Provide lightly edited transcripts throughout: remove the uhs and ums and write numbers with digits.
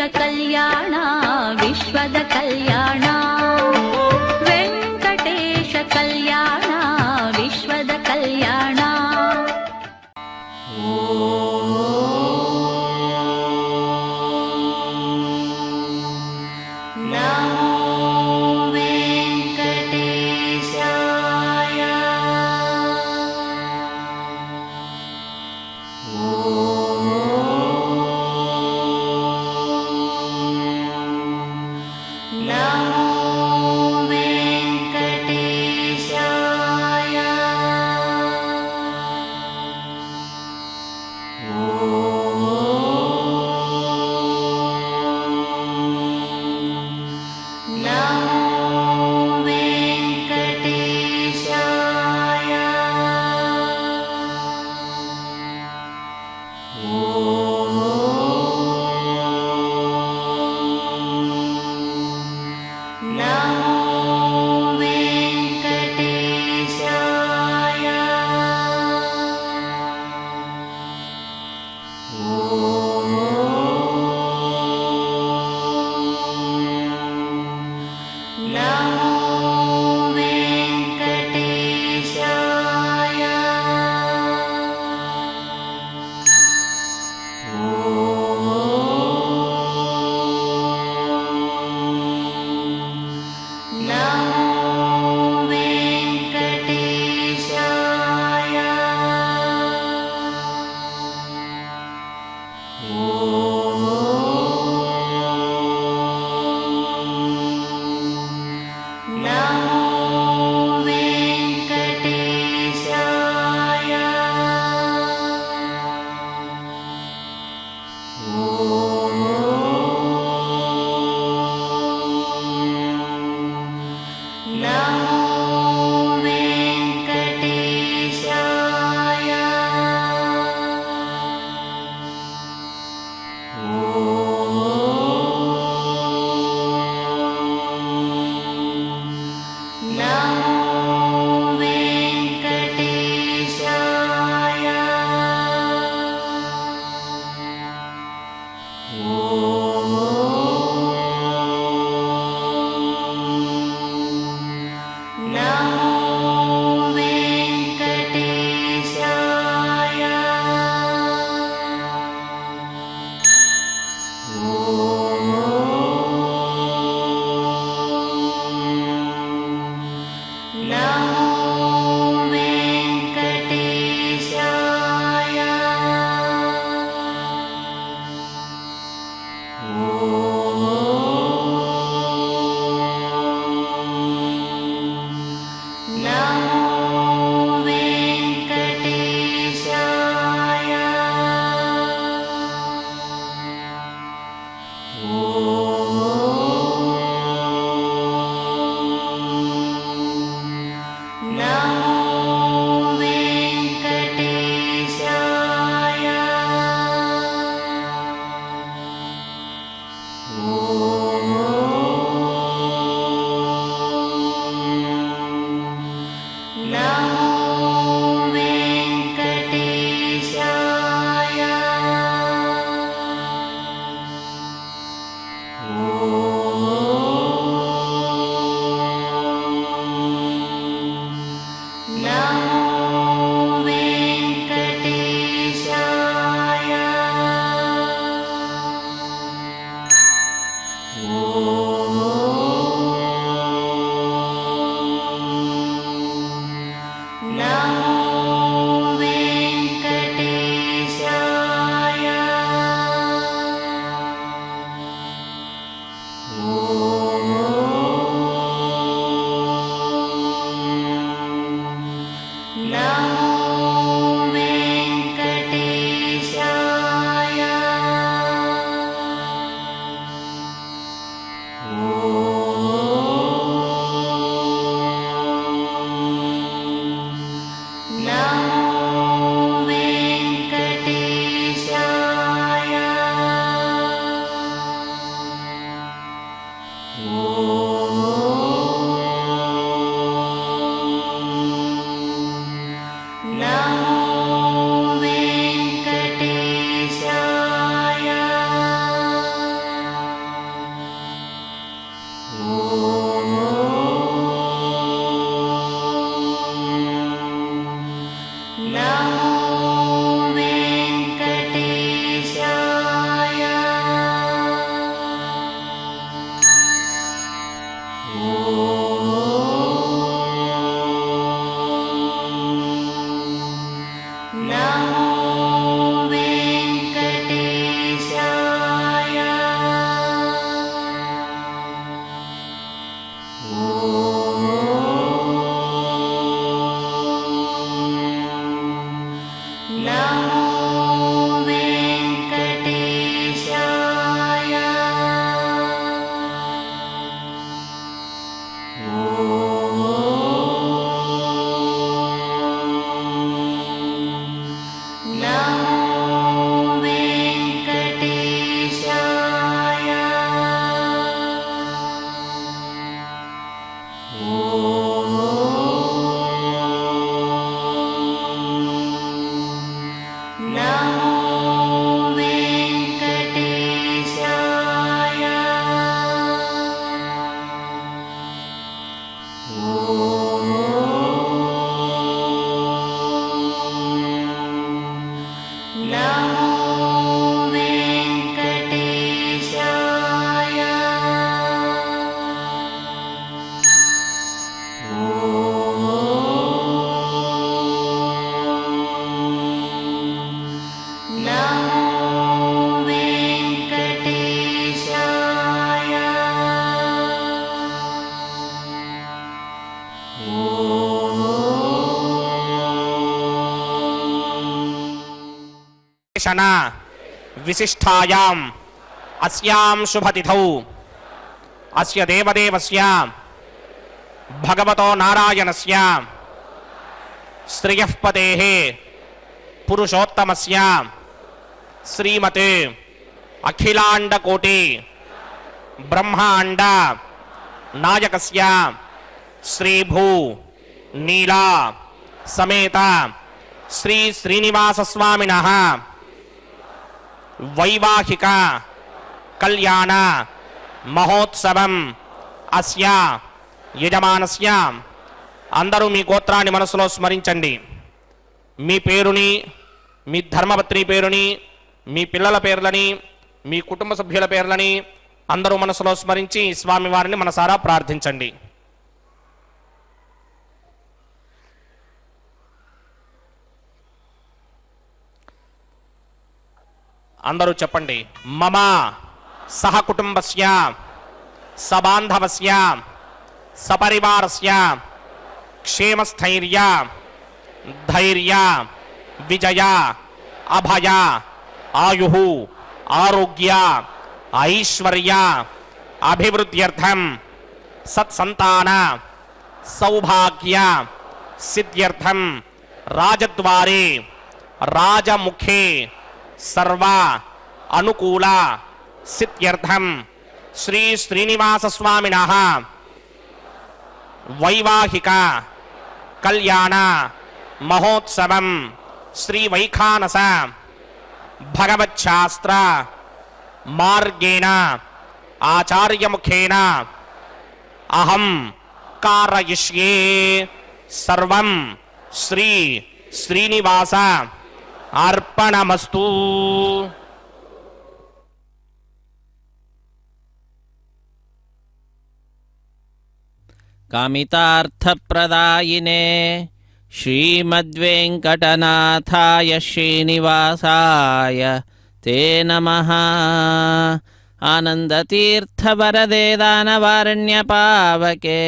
ಕಲ್ಯಾಣ ವಿಶ್ವದ ಕಲ್ಯಾಣ ವೆಂಕಟೇಶ ಕಲ್ಯಾಣ ವಿಶ್ವದ ಕಲ್ಯಾಣ. नमो वेङ्कटेशाय विशिष्टायाम् अस्यां शुभतिथौ अस्य देवदेवस्य भगवतो नारायणस्य श्रियःपतेः पुरुषोत्तमस्य श्रीमते अखिलाण्डकोटि ब्रह्माण्ड नायकस्य श्रीभू नीला समेत श्री श्रीनिवासस्वामिनः वैवाहिक कल्याण महोत्सवं अस्य यजमानस्य అందరూ మీ గోత్రాన్ని మనసులో స్మరించండి. మీ పేరుని, మీ ధర్మపత్ని పేరుని, మీ పిల్లల పేర్లని, మీ కుటుంబ సభ్యుల పేర్లని అందరూ మనసులో స్మరించి స్వామివారిని మనసారా ప్రార్థించండి. అందరూ చెప్పండి. మమ సహకుటుంబస్య సబాంధవస్య సపరివారస్య క్షేమస్థైర్య ధైర్య విజయ అభయ ఆయుః ఆరోగ్య ఐశ్వర్య అభివృద్ధ్యర్థం సత్సంతాన సౌభాగ్య సిద్ధ్యర్థం రాజద్వారే రాజముఖే सर्व अनुकूल सिद्ध्यर्थम श्री श्रीनिवास स्वामिनः वैवाहिक कल्याण महोत्सवं श्री वैखानस भगवच्छास्त्र मार्गेण आचार्य मुखेन अहं कारयिष्ये सर्वं श्री श्रीनिवास अर्पणमस्तु. कामितार्थप्रदायिने श्रीमद्वेङ्कटनाथाय श्रीनिवासाय ते नमः. आनन्दतीर्थवरदे दानवारण्यपावके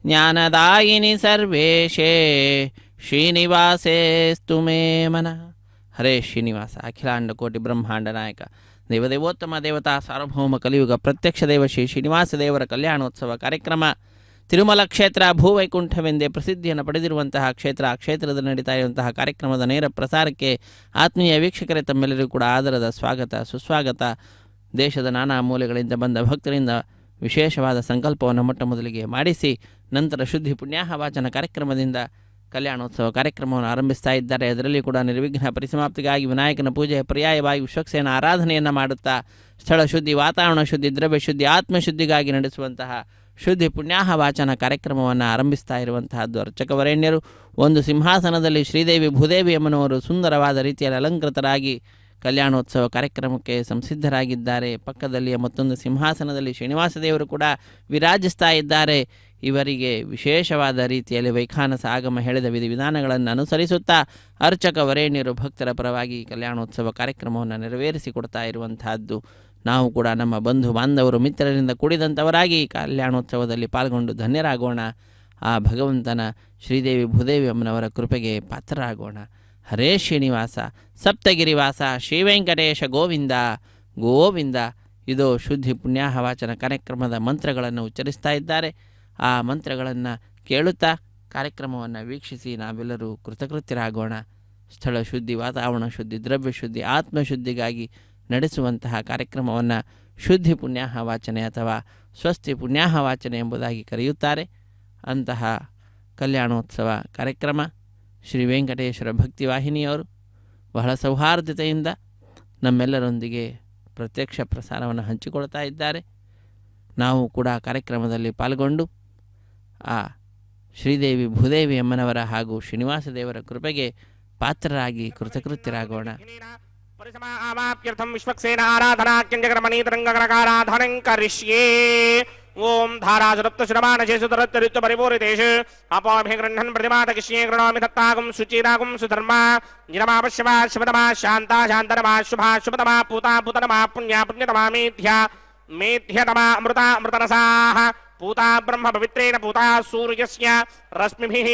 ज्ञानदायिनि सर्वेशे श्रीनिवासेस्तु मे मनः. हरे श्रीनिवास अखिलांड कोटि ब्रह्मांड नायक देवदेवोत्तम देवता सार्वभौम कलियुग प्रत्यक्ष देव श्री ಶ್ರೀನಿವಾಸ ದೇವರ ಕಲ್ಯಾಣೋತ್ಸವ ಕಾರ್ಯಕ್ರಮ ತಿರುಮಲ ಕ್ಷೇತ್ರ ಭೂವೈಕುಂಠವೆಂದೇ ಪ್ರಸಿದ್ಧಿಯನ್ನು ಪಡೆದಿರುವಂತಹ ಕ್ಷೇತ್ರ. ಆ ಕ್ಷೇತ್ರದಲ್ಲಿ ನಡೀತಾ ಇರುವಂತಹ ಕಾರ್ಯಕ್ರಮದ ನೇರ ಪ್ರಸಾರಕ್ಕೆ ಆತ್ಮೀಯ ವೀಕ್ಷಕರೇ ತಮ್ಮೆಲ್ಲರಿಗೂ ಕೂಡ ಆದರದ ಸ್ವಾಗತ ಸುಸ್ವಾಗತ. ದೇಶದ ನಾನಾ ಮೂಲೆಗಳಿಂದ ಬಂದ ಭಕ್ತರಿಂದ ವಿಶೇಷವಾದ ಸಂಕಲ್ಪವನ್ನು ಮೊಟ್ಟ ಮೊದಲಿಗೆ ಮಾಡಿಸಿ ನಂತರ ಶುದ್ಧಿ ಪುಣ್ಯಾಹ ವಾಚನ ಕಾರ್ಯಕ್ರಮದಿಂದ ಕಲ್ಯಾಣೋತ್ಸವ ಕಾರ್ಯಕ್ರಮವನ್ನು ಆರಂಭಿಸ್ತಾ ಇದ್ದಾರೆ. ಅದರಲ್ಲಿ ಕೂಡ ನಿರ್ವಿಘ್ನ ಪರಿಸಮಾಪ್ತಿಗಾಗಿ ವಿನಾಯಕನ ಪೂಜೆ ಪರ್ಯಾಯವಾಗಿ ವಿಶ್ವಕ್ಸೇನ ಆರಾಧನೆಯನ್ನು ಮಾಡುತ್ತಾ ಸ್ಥಳ ಶುದ್ಧಿ, ವಾತಾವರಣ ಶುದ್ಧಿ, ದ್ರವ್ಯ ಶುದ್ಧಿ, ಆತ್ಮಶುದ್ಧಿಗಾಗಿ ನಡೆಸುವಂತಹ ಶುದ್ಧಿ ಪುಣ್ಯಾಹ ವಾಚನ ಕಾರ್ಯಕ್ರಮವನ್ನು ಆರಂಭಿಸ್ತಾ ಇರುವಂತಹದ್ದು. ಅರ್ಚಕವರೇಣ್ಯರು ಒಂದು ಸಿಂಹಾಸನದಲ್ಲಿ ಶ್ರೀದೇವಿ ಭೂದೇವಿ ಅಮ್ಮನವರು ಸುಂದರವಾದ ರೀತಿಯಲ್ಲಿ ಅಲಂಕೃತರಾಗಿ ಕಲ್ಯಾಣೋತ್ಸವ ಕಾರ್ಯಕ್ರಮಕ್ಕೆ ಸಂಸಿದ್ಧರಾಗಿದ್ದಾರೆ. ಪಕ್ಕದಲ್ಲಿಯ ಮತ್ತೊಂದು ಸಿಂಹಾಸನದಲ್ಲಿ ಶ್ರೀನಿವಾಸ ದೇವರು ಕೂಡ ವಿರಾಜಿಸ್ತಾ ಇದ್ದಾರೆ. ಇವರಿಗೆ ವಿಶೇಷವಾದ ರೀತಿಯಲ್ಲಿ ವೈಖಾನಸ ಆಗಮ ಹೇಳಿದ ವಿಧಿವಿಧಾನಗಳನ್ನು ಅನುಸರಿಸುತ್ತಾ ಅರ್ಚಕ ವರೇಣ್ಯರು ಭಕ್ತರ ಪರವಾಗಿ ಕಲ್ಯಾಣೋತ್ಸವ ಕಾರ್ಯಕ್ರಮವನ್ನು ನೆರವೇರಿಸಿಕೊಡ್ತಾ ಇರುವಂತಹದ್ದು. ನಾವು ಕೂಡ ನಮ್ಮ ಬಂಧು ಬಾಂಧವರು ಮಿತ್ರರಿಂದ ಕೂಡಿದಂಥವರಾಗಿ ಕಲ್ಯಾಣೋತ್ಸವದಲ್ಲಿ ಪಾಲ್ಗೊಂಡು ಧನ್ಯರಾಗೋಣ. ಆ ಭಗವಂತನ ಶ್ರೀದೇವಿ ಭೂದೇವಿ ಅಮ್ಮನವರ ಕೃಪೆಗೆ ಪಾತ್ರರಾಗೋಣ. ಹರೇ ಶ್ರೀನಿವಾಸ, ಸಪ್ತಗಿರಿವಾಸ, ಶ್ರೀವೆಂಕಟೇಶ ಗೋವಿಂದ ಗೋವಿಂದ. ಇದು ಶುದ್ಧಿ ಪುಣ್ಯಾಹ ವಾಚನ ಕಾರ್ಯಕ್ರಮದ ಮಂತ್ರಗಳನ್ನು ಉಚ್ಚರಿಸ್ತಾ ಇದ್ದಾರೆ. ಆ ಮಂತ್ರಗಳನ್ನು ಕೇಳುತ್ತಾ ಕಾರ್ಯಕ್ರಮವನ್ನು ವೀಕ್ಷಿಸಿ ನಾವೆಲ್ಲರೂ ಕೃತಕೃತ್ಯರಾಗೋಣ. ಸ್ಥಳ ಶುದ್ಧಿ, ವಾತಾವರಣ ಶುದ್ಧಿ, ದ್ರವ್ಯ ಶುದ್ಧಿ, ಆತ್ಮಶುದ್ಧಿಗಾಗಿ ನಡೆಸುವಂತಹ ಕಾರ್ಯಕ್ರಮವನ್ನು ಶುದ್ಧಿ ಪುಣ್ಯಾಹ ವಾಚನೆ ಅಥವಾ ಸ್ವಸ್ತಿ ಪುಣ್ಯಾಹ ವಾಚನೆ ಎಂಬುದಾಗಿ ಕರೆಯುತ್ತಾರೆ. ಅಂತಹ ಕಲ್ಯಾಣೋತ್ಸವ ಕಾರ್ಯಕ್ರಮ ಶ್ರೀ ವೆಂಕಟೇಶ್ವರ ಭಕ್ತಿವಾಹಿನಿಯವರು ಬಹಳ ಸೌಹಾರ್ದತೆಯಿಂದ ನಮ್ಮೆಲ್ಲರೊಂದಿಗೆ ಪ್ರತ್ಯಕ್ಷ ಪ್ರಸಾರವನ್ನು ಹಂಚಿಕೊಳ್ತಾ ಇದ್ದಾರೆ. ನಾವು ಕೂಡ ಕಾರ್ಯಕ್ರಮದಲ್ಲಿ ಪಾಲ್ಗೊಂಡು ಆ ಶ್ರೀದೇವಿ ಭೂದೇವಿ ಅಮ್ಮನವರ ಹಾಗೂ ಶ್ರೀನಿವಾಸ ದೇವರ ಕೃಪೆಗೆ ಪಾತ್ರರಾಗಿ ಕೃತಕೃತ್ಯರಾಗೋಣ. ಪರಿಸಮಾಪ್ಯರ್ಥಂ ವಿಶ್ವಕ್ಸೇನ ಆರಾಧನಾಕ್ಯಂಜಗರಮಣೀತರಂಗಕಾರಾಧನಂ ಕರಿಷ್ಯೇ. ಓಂ ಧಾರಾಸುರಪ್ತಶುರಮಾನಶೇಷುತರತ್ತರಿತ್ವ ಪರಿಪೂರಿತೇಷು ಅಪೋಭಿಗೃಹ್ಣನ್ ಪ್ರತಿಮಾತಕಿಷ್ಯೇ ಗೃಣೋಮಿ ದತ್ತಾಗಂ ಸುಚೀರಾಗಂ ಸುಧರ್ಮ ಜಿನಮಾಪಶ್ಯವಾ ಶಿವತಮಾ ಶಾಂತಾ ಶಾಂತನಮಾ ಶುಭಾ ಶುಭತಮಾ ಪೂತಾ ಪೂತನಮಾ ಪುಣ್ಯಾ ಪುಣ್ಯತಮಾ ಮೇಧ್ಯಾ ಮೇಧ್ಯತಮಾ ಅಮೃತಾ ಅಮೃತರಸಾಃ पूता ब्रह्म पवित्रेण पूता सूर्यस्य रश्मिभिः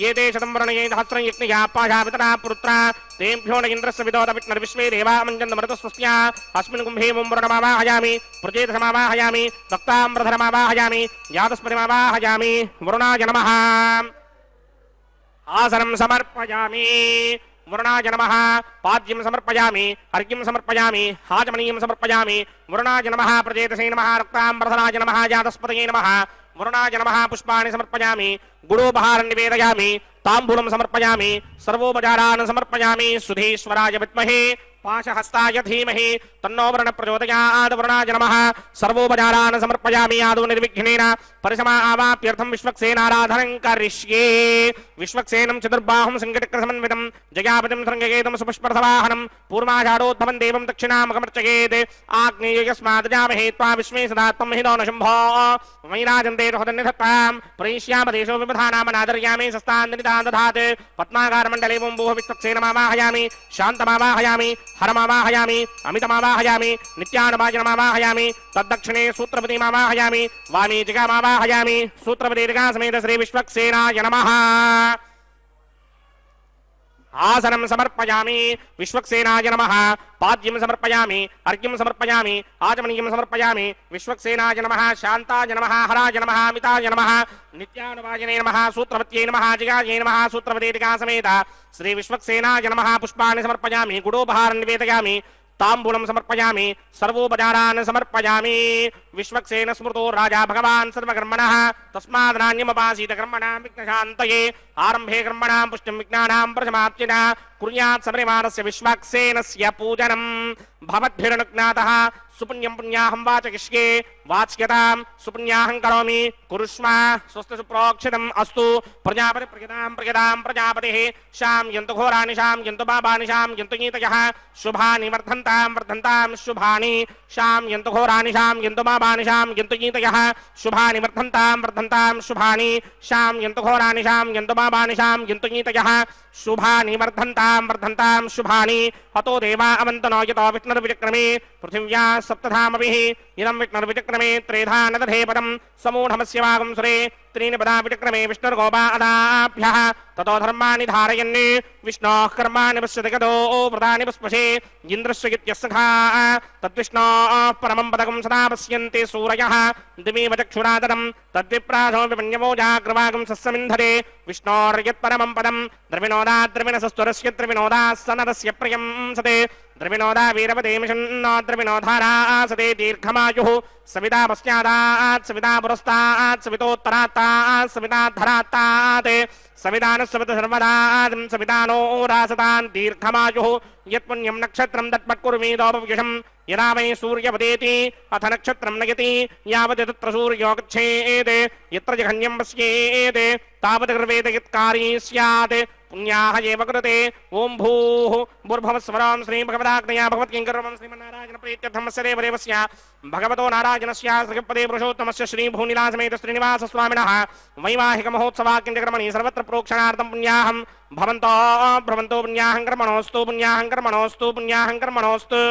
ये ते शतं वर्णये सहस्रं यज्ञया पाशावितना पुत्रा तेभ्यो न इन्द्रस्य विदोदविष्णुर्विश्वे देवा मञ्जन्तमृतस्वस्या अस्मिन् कुम्भे मुम्बरणमावाहयामि प्रजेतसमावाहयामि रक्ताम्रधरमावाहयामि जातस्पतिमावाहयामि वरुणाय नमः आसनं समर्पयामि वरुणाय नमः पाद्यं समर्पयामि अर्घ्यं समर्पयामि हाजमनीयं समर्पयामि वरुणाय नमः प्रजेतसे नमः रक्ताम्बरधराय नमः जातस्पतये नमः वरुणाय नमः पुष्पाणि समर्पयामि गुडोपहारं निवेदयामि ताम्बूलं समर्पयामि सर्वोपचारान् समर्पयामि सुधीश्वराय विद्महे पाशहस्ताय धीमहि तन्नो वरुण प्रचोदयात् वरुणाय नमः सर्वोपचारान् समर्पयामि आदौ निर्विघ्नेन परिसमावाप्यर्थं विश्वक्सेनाराधनं करिष्ये विश्वक्सेनं चतुर्बाहुं संकटक्रसमन्वितं जयापतिं शृङ्गयेतं सुपुष्परथवाहनं पूर्वाषाढोद्भवं देवं दक्षिणामकमर्चयेत् आग्नेयस्मात् जामहे त्वा विश्वे सदा त्वं हितो न शम्भो वैराजन्ते हृदन्निधत्तां प्रयिष्यामदेशो विबधानामनादर्यामि सस्तान्दनितान् दधात् पद्माकारमण्डले वोम्बोः विश्वक्सेनमावाहयामि शान्तमावाहयामि हरमावाहयामि अमितमावाहयामि नित्यानुभाजनमावाहयामि तद्दक्षिणे सूत्रपतिमावाहयामि वामी जिगामावाहयामि सूत्रपति जिगा समेत श्री विश्वक्सेनाय नमः आसनं समर्पयामि विश्वक्सेनाय नमः पाद्यं समर्पयामि अर्घ्यं समर्पयामि आचमनीयं समर्पयामि विश्वक्सेनाय नमः शान्ताय नमः हराय नमः अमिताय नमः नित्यानुभाजने नमः सूत्रपत्यै नमः जिगायै नमः सूत्रपति जिगा समेत श्री विश्वक्सेनाय नमः पुष्पाणि समर्पयामि गुडोपहारं निवेदयामि ताम्बूलं समर्पयामि सर्वोपचारान् समर्पयामि विश्वक्सेन स्मृतो राजा भगवान् सर्वकर्मणः तस्माद्नान्यमुपासीत कर्मणां विघ्नशान्तये आरम्भे कर्मणां पुष्टिं विघ्नानां प्रशमाप्तिना कुर्यात् सपरिवारस्य विश्वक्सेनस्य पूजनं भवद्भिरनुज्ञातः सुपुण्यं पुण्याहं वाचयिष्ये वाच्यतां सुपुण्याहं करोमि कुरुष्व स्वस्ति सुप्रोक्षितम् अस्तु प्रजापति प्रजतां प्रजापतिः शां यन्तु घोराणि शां यन्तु पापानि शां यन्तु नीतयः शुभानि वर्धन्तां शुभानि शां यन्तु घोराणि शां यन्तु पापानि शां यन्तु नीतयः शुभानि वर्धन्तां शुभानि शां यन्तु घोराणि शां यन्तु पापानि शां यन्तु नीतयः शुभानि वर्धन्तां शुभानि हतो देवा अवन्तनो यतो विष्णुर्विचक्रमे पृथिव्या सप्तधामभिः इदं विष्णुर्विचक्रमे त्रेधा न दधे पदं समूढमस्य वागं सुरे त्रीणि पदा विचक्रमे विष्णुर्गोपा अदाभ्यः ततो धर्माणि धारयन् विष्णोः कर्माणि पश्यति गतो व्रतानि पुष्पशे इन्द्रस्य इत्यस्सखा तद्विष्णोः परमं पदकं सदा पश्यन्ति सूरयः दिवीव चक्षुरादरं तद्विप्रासो विपण्यवो जाग्रवागं सस्समिन्धते विष्णोर्यत्परमं पदं द्रविणोदाद्रविणसस्तुरस्य द्रविणोदाः सनरस्य प्रियं सते द्रविणोदा वीरवदेमिषन्नो द्रविणोधारासते दीर्घमायुः सविता पश्चादात् सविता पुरस्तात् सवितोत्तरात्तात् सविताधरात्तात् सवितानः सविता सर्वदात् सवितानो रासतान् दीर्घमायुः यत्पुण्यं नक्षत्रं तत्पत्कुर्वीदोपविषं यदा वै सूर्यवदेति अथ नक्षत्रं नयति यावत् तत्र सूर्यो गच्छेत् यत्र जघन्यं पश्येत् तावत् गर्वेद यत्कारी स्यात् पुण्याः एव कृते ॐ भूः भूर्भुवस्वरां श्रीं भगवदाग्नया भगवत्किङ्करं श्रीमन्नारायण प्रीत्यर्थमस्य देवदेवस्य भगवतो नारायणस्य श्रीपदे पुरुषोत्तमस्य श्रीभूनिलासमेत श्रीनिवासस्वामिनः वैवाहिकमहोत्सवाक्यक्रमणि सर्वत्र प्रोक्षणार्थं पुण्याहं भवन्तो पुण्याहं कर्मणोऽस्तु पुण्याहं कर्मणोऽस्तु पुण्याहं कर्मणोऽस्तु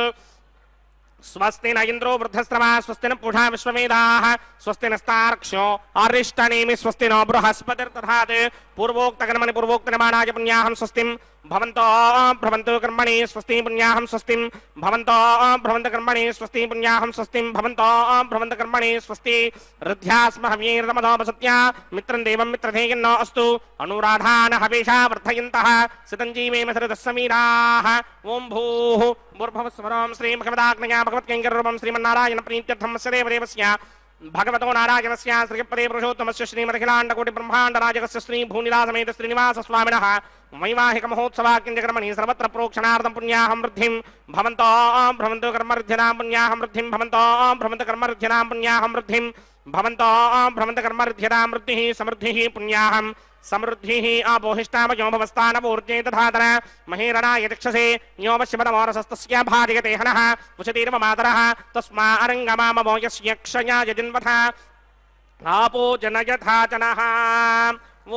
स्वस्ति न इंद्रो वृद्धस्रवा स्वस्ति न पूषा विश्ववेदाः स्वस्ति नस्तार्क्ष्यो अरिष्टनेमि स्वस्ति नो बृहस्पतिर्दधात् पूर्वोक्तकर्मणि पूर्वोक्तनिर्माणाय पुण्याहं स्वस्तिं भवन्तो कर्मणि स्वस्ति पुण्याहं स्वस्तिं भवन्तो कर्मणि स्वस्ति पुण्याहं स्वस्तिं भवन्तो कर्मणि स्वस्ति ऋद्ध्यास्म हव्यैर्दमधोपसत्या मित्रं देवं मित्रधेयन्नो अस्तु अनुराधान हवेशा वर्धयन्तः सितञ्जीवेम सरितस्समीराः ॐ भूः भूर्भुवस्वरां श्रीं भगवदाग्नया भगवत्कैङ्कर्यरूपं श्रीमन्नारायण प्रीत्यर्थमस्य देवदेवस्य भगवतो नारायणस्य श्रीपदे पुरुषोत्तमस्य श्रीमदखिलाण्डकोटिब्रह्माण्डनायकस्य श्रीभूनिलासमेत श्रीनिवासस्वामिनः वैवाहिकमहोत्सवाक्यक्रमणि सर्वत्र प्रोक्षणार्थं पुण्याहं वृद्धिं भवन्तो कर्मवृद्धिनां पुण्याहं वृद्धिं भवन्तो कर्मवृद्धिनां पुण्याहं वृद्धिं भवन्तो कर्मवृद्धिनां वृद्धिः समृद्धिः पुण्याहं समृद्धिः अपोहिष्टामयो भवस्तानपूर्जे तथातर महेरणाय चक्षसे यो वश्यपदमोरसस्तस्य भार्यते हनः उशतीर्ममातरः तस्मा अरङ्गमाममो यस्य क्षयाय जिन्वथ आपो जनयथा जनः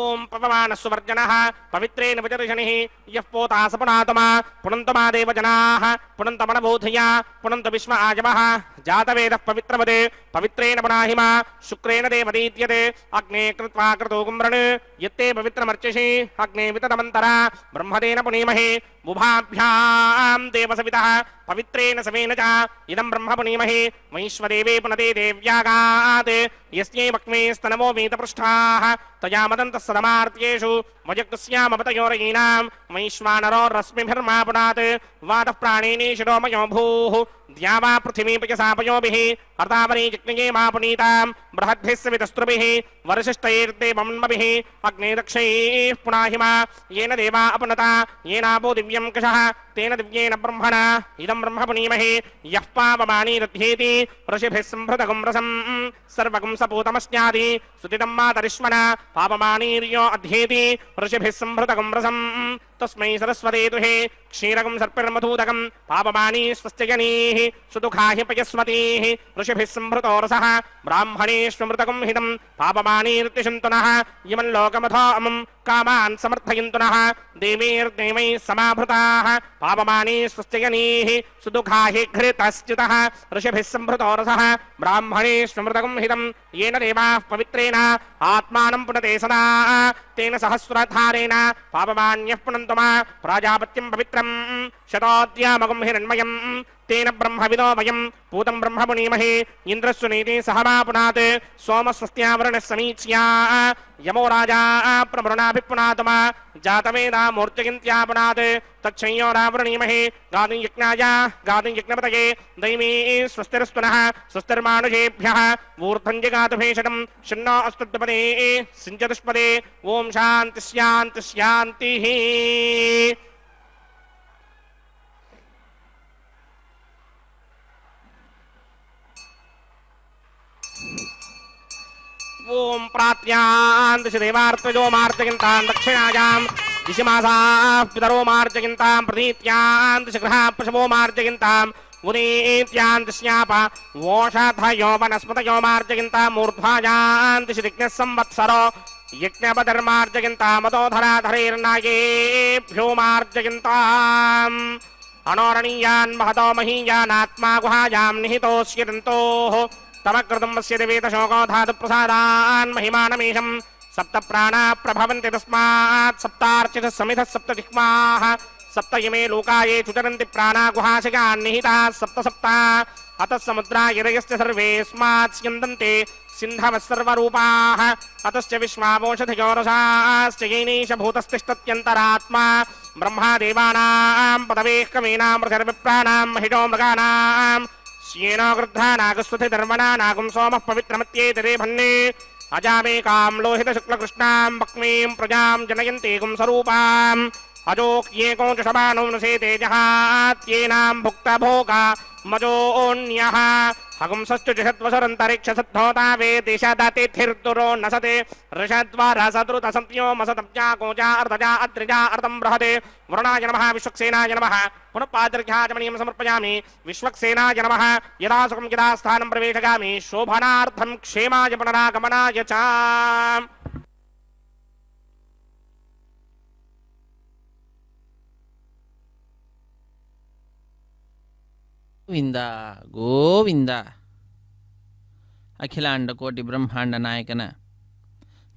ओम पवमानस्वर्जनः पवित्रेण विजर्षणिः यः पोतास पुनातमा पुनन्तमा देवजनाः पुनन्तमनबोधया पुनन्त विश्व आजवः जातवेदः पवित्रवदे पवित्रेण पुनाहिमा शुक्रेण देवदीत्यते अग्ने कृत्वा क्रतो कुम्भृन् यत्ते पवित्रमर्चसि अग्ने विततमन्तरा ब्रह्मदेन पुनीमहे बुभाभ्यां देवसवितः पवित्रेण समेन च इदं ब्रह्म पुनीमहे वैश्वदेवे पुनते देव्यागात् यस्यै वक्मे स्तनवो वीतपृष्ठाः तया मदन्तः सदमार्त्येषु वजक्स्यामपतयोरयीनां वैश्वानरो रश्मिभिर्मा पुनात् वातः प्राणेनि शिरोमयो भूः द्यावा पृथिवीपयसापयोभिः अर्तावरी जिज्ञये मा पुनीतां बृहद्भिः सवितस्त्रुभिः वरशिष्टैर्देवमन्मभिः अग्ने दक्षैः पुनाहिमा येन देवा अपनता येनापो दिव्यं कषः तेन दिव्येन ब्रह्मणा इदं ब्रह्म पुनीमहे यः पावमानी दध्येति ऋषिभिः संभृतगुं रसं सर्वगुं सपूतमस्यादि सुतितं मातरिष्मणा पावमानीर्यो अध्येति ऋषिभिः संभृतगुं रसं तस्मै सरस्वते दुहे क्षीरगुं सर्पिर्मधूदकं पावमानी स्वस्त्यजनीः सुदुःखा हि पयस्वतीः ऋषिभिः संभृतो रसः ब्राह्मणेष्वमृतगुं हितं पावमानीर्तिशन्तु नः इमं लोकमथो अमुं कामान् समर्थयन्तु नः देवीर्देवैः समाभृताः पावमानी स्वस्त्यजनीः सुदुःखा हि घृतश्चितः ऋषिभिः संभृतो रसः ब्राह्मणेष्वमृतगुं हितं येन देवाः पवित्रेण आत्मानं पुनते सदा तेन सहस्रधारेण पापमान्यः पुनन्तु मा प्राजापत्यं पवित्रं शतोऽद्यामगुं हिरण्मयं तेन ब्रह्मविदो वयं पूतं ब्रह्म पुनीमहे इन्द्रस्वनीति सह मा पुनात् सोमस्वस्त्यावरणः समीच्या यमो राजा प्रमृणाभिपुनात् मा जातवेदा मूर्तिगिन्त्या पुनात् तच्छंयोरावृणीमहे गादिं यज्ञाय गादिं यज्ञपतये दैवी स्वस्तिरस्तु नः स्वस्तिर्मानुषेभ्यः ऊर्ध्वं जगातु भेषजं शन्नो अस्तु द्विपदे सिञ्चतुष्पदे ॐ शान्ति शान्ति शान्तिः ओम प्रात्यां दिशि देवार्तजो मार्जयन्तां दक्षिणायां दिशि मासाः पितरो मार्जयन्तां प्रतीत्यां दिशि गृहाः पशवो मार्जयन्तां उदीत्यां दिश्याप वोषाधयो वनस्पतयो मार्जयन्तां मूर्ध्वायां दिशि दिग्नः संवत्सरो यज्ञपधर्मार्जयन्तां मदोधराधरैर्नागेभ्यो मार्जयन्ताम् अनोरणीयान् महतो महीयानात्मा गुहायां निहितोऽस्य दन्तोः तमकृतुम्बस्य दिवेतशोको धातुप्रसादान् महिमानमीशं सप्त प्राणा प्रभवन्ति तस्मात् सप्तार्चितः समिधः सप्त जिह्वाः सप्त इमे लोकाये चुचरन्ति प्राणा गुहाशिकान् निहिताः सप्त सप्ता अतः समुद्रा यदयश्च सर्वेऽस्मात् स्यन्दन्ते सिन्धवः सर्वरूपाः अतश्च विश्वावोषधियोरसाश्च येनैष भूतस्तिष्ठत्यन्तरात्मा ब्रह्मा देवानां पदवेः कवीनां मृगर्विप्राणां महिषो मृगाणां श्येनो गृद्धा नागस्वथि धर्मणा नागुं सोमः पवित्रमत्येतरे भन्ने अजामेकां लोहितशुक्लकृष्णां वक्मीं प्रजां जनयन्ति गुं स्वरूपाम् अजोक्येको च शबानो नसेते जहात्येनां भुक्तभोगा मजोऽन्यः हगुंसश्चुषत्वसरन्तरिक्षसद्धोता वे दिशदतिथिर्दुरो नसते ऋषद्वारा सदृतसंज्ञो मसतब्जा कोजा अर्धजा अद्रिजा अर्धं बृहते वरुणाय नमः विश्वक्सेनाय नमः पुनः पादर्घ्याचमनीयं समर्पयामि विश्वक्सेनाय नमः यदा सुखं यदा स्थानं प्रवेशयामि शोभनार्थं क्षेमाय पुनरागमनाय च ಗೋವಿಂದ ಗೋವಿಂದ. ಅಖಿಲಾಂಡ ಕೋಟಿ ಬ್ರಹ್ಮಾಂಡ ನಾಯಕನ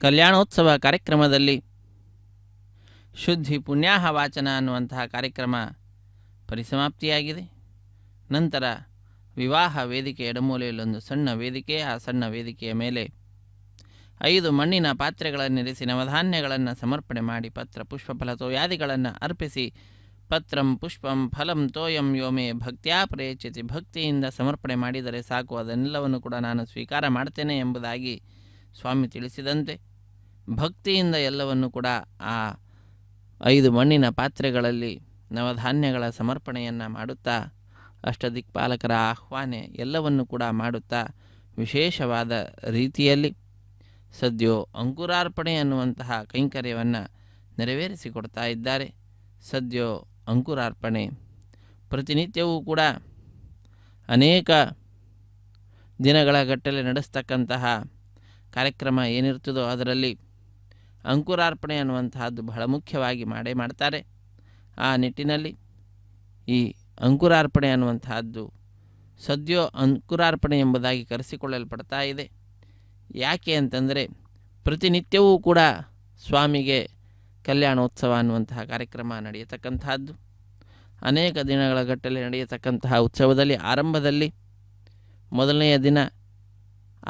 ಕಲ್ಯಾಣೋತ್ಸವ ಕಾರ್ಯಕ್ರಮದಲ್ಲಿ ಶುದ್ಧಿ ಪುಣ್ಯಾಹ ವಾಚನ ಅನ್ನುವಂತಹ ಕಾರ್ಯಕ್ರಮ ಪರಿಸಮಾಪ್ತಿಯಾಗಿದೆ. ನಂತರ ವಿವಾಹ ವೇದಿಕೆ ಎಡಮೂಲೆಯಲ್ಲೊಂದು ಸಣ್ಣ ವೇದಿಕೆ, ಆ ಸಣ್ಣ ವೇದಿಕೆಯ ಮೇಲೆ 5 ಮಣ್ಣಿನ ಪಾತ್ರೆಗಳನ್ನಿರಿಸಿ ನವಧಾನ್ಯಗಳನ್ನು ಸಮರ್ಪಣೆ ಮಾಡಿ ಪತ್ರ ಪುಷ್ಪ ಫಲತೋಯಾದಿಗಳನ್ನು ಅರ್ಪಿಸಿ ಪತ್ರಂ ಪುಷ್ಪಂ ಫಲಂ ತೋಯಂ ಯೋಮೆ ಭಕ್ತ್ಯಾ ಪ್ರಯಚ್ಯತಿ, ಭಕ್ತಿಯಿಂದ ಸಮರ್ಪಣೆ ಮಾಡಿದರೆ ಸಾಕು, ಅದನ್ನೆಲ್ಲವನ್ನು ಕೂಡ ನಾನು ಸ್ವೀಕಾರ ಮಾಡ್ತೇನೆ ಎಂಬುದಾಗಿ ಸ್ವಾಮಿ ತಿಳಿಸಿದಂತೆ ಭಕ್ತಿಯಿಂದ ಎಲ್ಲವನ್ನು ಕೂಡ ಆ 5 ಮಣ್ಣಿನ ಪಾತ್ರೆಗಳಲ್ಲಿ ನವಧಾನ್ಯಗಳ ಸಮರ್ಪಣೆಯನ್ನು ಮಾಡುತ್ತಾ ಅಷ್ಟದಿಕ್ಪಾಲಕರ ಆಹ್ವಾನೆ ಎಲ್ಲವನ್ನು ಕೂಡ ಮಾಡುತ್ತಾ ವಿಶೇಷವಾದ ರೀತಿಯಲ್ಲಿ ಸದ್ಯೋ ಅಂಕುರಾರ್ಪಣೆ ಅನ್ನುವಂತಹ ಕೈಂಕರ್ಯವನ್ನು ನೆರವೇರಿಸಿಕೊಡ್ತಾ ಇದ್ದಾರೆ. ಸದ್ಯೋ ಅಂಕುರಾರ್ಪಣೆ ಪ್ರತಿನಿತ್ಯವೂ ಕೂಡ ಅನೇಕ ದಿನಗಳ ಗಟ್ಟಲೆ ನಡೆಸ್ತಕ್ಕಂತಹ ಕಾರ್ಯಕ್ರಮ ಏನಿರ್ತದೋ ಅದರಲ್ಲಿ ಅಂಕುರಾರ್ಪಣೆ ಅನ್ನುವಂತಹದ್ದು ಬಹಳ ಮುಖ್ಯವಾಗಿ ಮಾಡ್ತಾರೆ. ಆ ನಿಟ್ಟಿನಲ್ಲಿ ಈ ಅಂಕುರಾರ್ಪಣೆ ಅನ್ನುವಂತಹದ್ದು ಸದ್ಯೋ ಅಂಕುರಾರ್ಪಣೆ ಎಂಬುದಾಗಿ ಕರೆಸಿಕೊಳ್ಳಲ್ಪಡ್ತಾ ಇದೆ. ಯಾಕೆ ಅಂತಂದರೆ ಪ್ರತಿನಿತ್ಯವೂ ಕೂಡ ಸ್ವಾಮಿಗೆ ಕಲ್ಯಾಣೋತ್ಸವ ಅನ್ನುವಂತಹ ಕಾರ್ಯಕ್ರಮ ನಡೆಯತಕ್ಕಂತಹದ್ದು. ಅನೇಕ ದಿನಗಳ ಗಟ್ಟಲೆ ನಡೆಯತಕ್ಕಂತಹ ಉತ್ಸವದಲ್ಲಿ ಆರಂಭದಲ್ಲಿ ಮೊದಲನೆಯ ದಿನ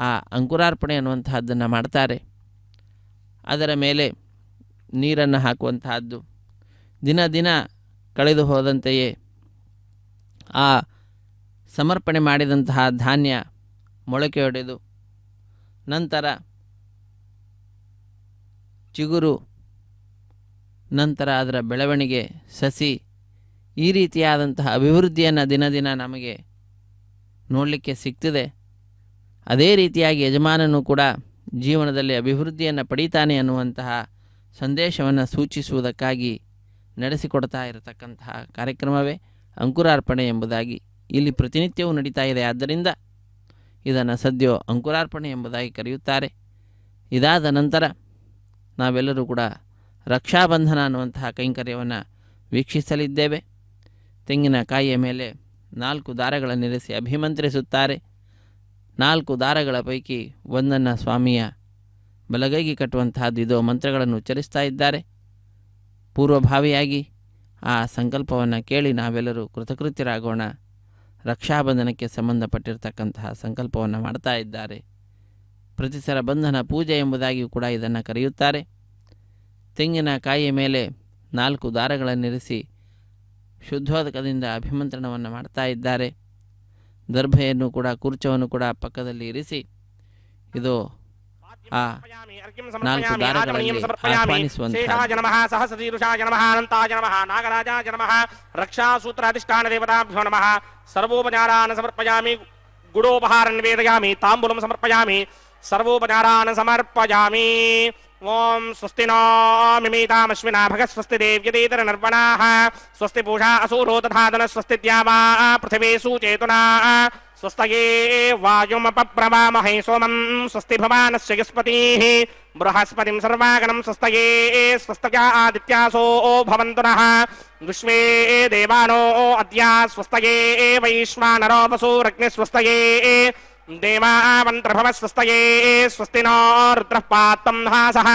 ಆ ಅಂಕುರಾರ್ಪಣೆ ಅನ್ನುವಂತಹದ್ದನ್ನು ಮಾಡ್ತಾರೆ. ಅದರ ಮೇಲೆ ನೀರನ್ನು ಹಾಕುವಂತಹದ್ದು. ದಿನ ದಿನ ಕಳೆದು ಹೋದಂತೆಯೇ ಆ ಸಮರ್ಪಣೆ ಮಾಡಿದಂತಹ ಧಾನ್ಯ ಮೊಳಕೆಯೊಡೆದು ನಂತರ ಚಿಗುರು, ನಂತರ ಅದರ ಬೆಳವಣಿಗೆ, ಸಸಿ, ಈ ರೀತಿಯಾದಂತಹ ಅಭಿವೃದ್ಧಿಯನ್ನು ದಿನ ದಿನ ನಮಗೆ ನೋಡಲಿಕ್ಕೆ ಸಿಗ್ತಿದೆ. ಅದೇ ರೀತಿಯಾಗಿ ಯಜಮಾನನು ಕೂಡ ಜೀವನದಲ್ಲಿ ಅಭಿವೃದ್ಧಿಯನ್ನು ಪಡೀತಾನೆ ಅನ್ನುವಂತಹ ಸಂದೇಶವನ್ನು ಸೂಚಿಸುವುದಕ್ಕಾಗಿ ನಡೆಸಿಕೊಡ್ತಾ ಇರತಕ್ಕಂತಹ ಕಾರ್ಯಕ್ರಮವೇ ಅಂಕುರಾರ್ಪಣೆ ಎಂಬುದಾಗಿ ಇಲ್ಲಿ ಪ್ರತಿನಿತ್ಯವೂ ನಡೀತಾ ಇದೆ. ಆದ್ದರಿಂದ ಇದನ್ನು ಸದ್ಯೋ ಅಂಕುರಾರ್ಪಣೆ ಎಂಬುದಾಗಿ ಕರೆಯುತ್ತಾರೆ. ಇದಾದ ನಂತರ ನಾವೆಲ್ಲರೂ ಕೂಡ ರಕ್ಷಾಬಂಧನ ಅನ್ನುವಂತಹ ಕೈಂಕರ್ಯವನ್ನು ವೀಕ್ಷಿಸಲಿದ್ದೇವೆ. ತೆಂಗಿನಕಾಯಿಯ ಮೇಲೆ 4 ದಾರಗಳನ್ನಿರಿಸಿ ಅಭಿಮಂತ್ರಿಸುತ್ತಾರೆ. 4 ದಾರಗಳ ಪೈಕಿ ಒಂದನ್ನು ಸ್ವಾಮಿಯ ಬಲಗೈಗೆ ಕಟ್ಟುವಂತಹದ್ದು. ಇದೋ ಮಂತ್ರಗಳನ್ನು ಉಚ್ಚರಿಸ್ತಾ ಇದ್ದಾರೆ. ಪೂರ್ವಭಾವಿಯಾಗಿ ಆ ಸಂಕಲ್ಪವನ್ನು ಕೇಳಿ ನಾವೆಲ್ಲರೂ ಕೃತಕೃತ್ಯರಾಗೋಣ. ರಕ್ಷಾಬಂಧನಕ್ಕೆ ಸಂಬಂಧಪಟ್ಟಿರತಕ್ಕಂತಹ ಸಂಕಲ್ಪವನ್ನು ಮಾಡ್ತಾ ಇದ್ದಾರೆ. ಪ್ರತಿಸರ ಬಂಧನ ಪೂಜೆ ಎಂಬುದಾಗಿಯೂ ಕೂಡ ಇದನ್ನು ಕರೆಯುತ್ತಾರೆ. ತೆಂಗಿನಕಾಯಿಯ ಮೇಲೆ 4 ದಾರಗಳನ್ನಿರಿಸಿ ಶುದ್ಧೋದಕದಿಂದ ಅಭಿಮಂತ್ರಣವನ್ನು ಮಾಡ್ತಾ ಇದ್ದಾರೆ. ದರ್ಭೆಯನ್ನು ಕೂಡ ಕೂರ್ಚವನ್ನು ಕೂಡ ಪಕ್ಕದಲ್ಲಿ ಇರಿಸಿ ಇದು ಆ 4 ದಾರಗಳಲ್ಲಿ ಆಹ್ವಾನಿಸುವಂತಹ ನಮಃ ಸಹಸ್ರಶೀರ್ಷಾಯ ನಮಃ ಅನಂತಾಯ ನಮಃ ನಾಗರಾಜಾಯ ನಮಃ ರಕ್ಷಾಸೂತ್ರಾಧಿಷ್ಠಾನ ದೇವತಾಭ್ಯೋ ನಮಃ ಸರ್ವೋಪಚಾರಾನ್ ಸಮರ್ಪಯಾಮಿ ಗುಡೋಪಹಾರನ್ ನಿವೇದಯಾಮಿ ತಾಂಬೂಲಂ ಸಮರ್ಪಯಾಮಿ ಸರ್ವೋಪಚಾರಾನ್ ಸಮರ್ಪಯಾಮಿ. ಓಂ ಸ್ವಸ್ತಿ ನೋ ಮಿಮೀತಾಮಶ್ವಿನಾ ಭಗತ್ ಸ್ವಸ್ತಿ ದೇವ್ಯದೇತರ ನಿರ್ವಣಾಃ ಸ್ವಸ್ತಿ ಪೂಷಾ ಅಸೂರೋ ತಥಾದನ ಸ್ವಸ್ತಿ ದ್ಯಾವಾ ಪೃಥಿವೀ ಸೂಚೇತುನಾ ಸ್ವಸ್ತಯೇ ವಾಯುಮಪಪ್ರವಾಮಹೇ ಸೋಮಂ ಸ್ವಸ್ತಿ ಭವಾನಸ್ಯ ಯಸ್ಪತಿಃ ಬೃಹಸ್ಪತಿಂ ಸರ್ವಾಗಣಂ ಸ್ವಸ್ತಯೇ ಸ್ವಸ್ತಯಾ ಆದಿತ್ಯಾಸೋ ಭವಂತು ನಃ ವಿಶ್ವೇ ದೇವಾನೋ ಅದ್ಯ ಸ್ವಸ್ತಯೇ ವೈಶ್ವಾನರೋ ವಸೂರಗ್ನಿ ಸ್ವಸ್ತಯೇ ದೇವಾವಂತ್ರಭವ ಸ್ವಸ್ತಯೇ ಸ್ವಸ್ತಿ ನೋ ರುದ್ರಃ ಪಾತ್ತಂ ಹಾಸಃ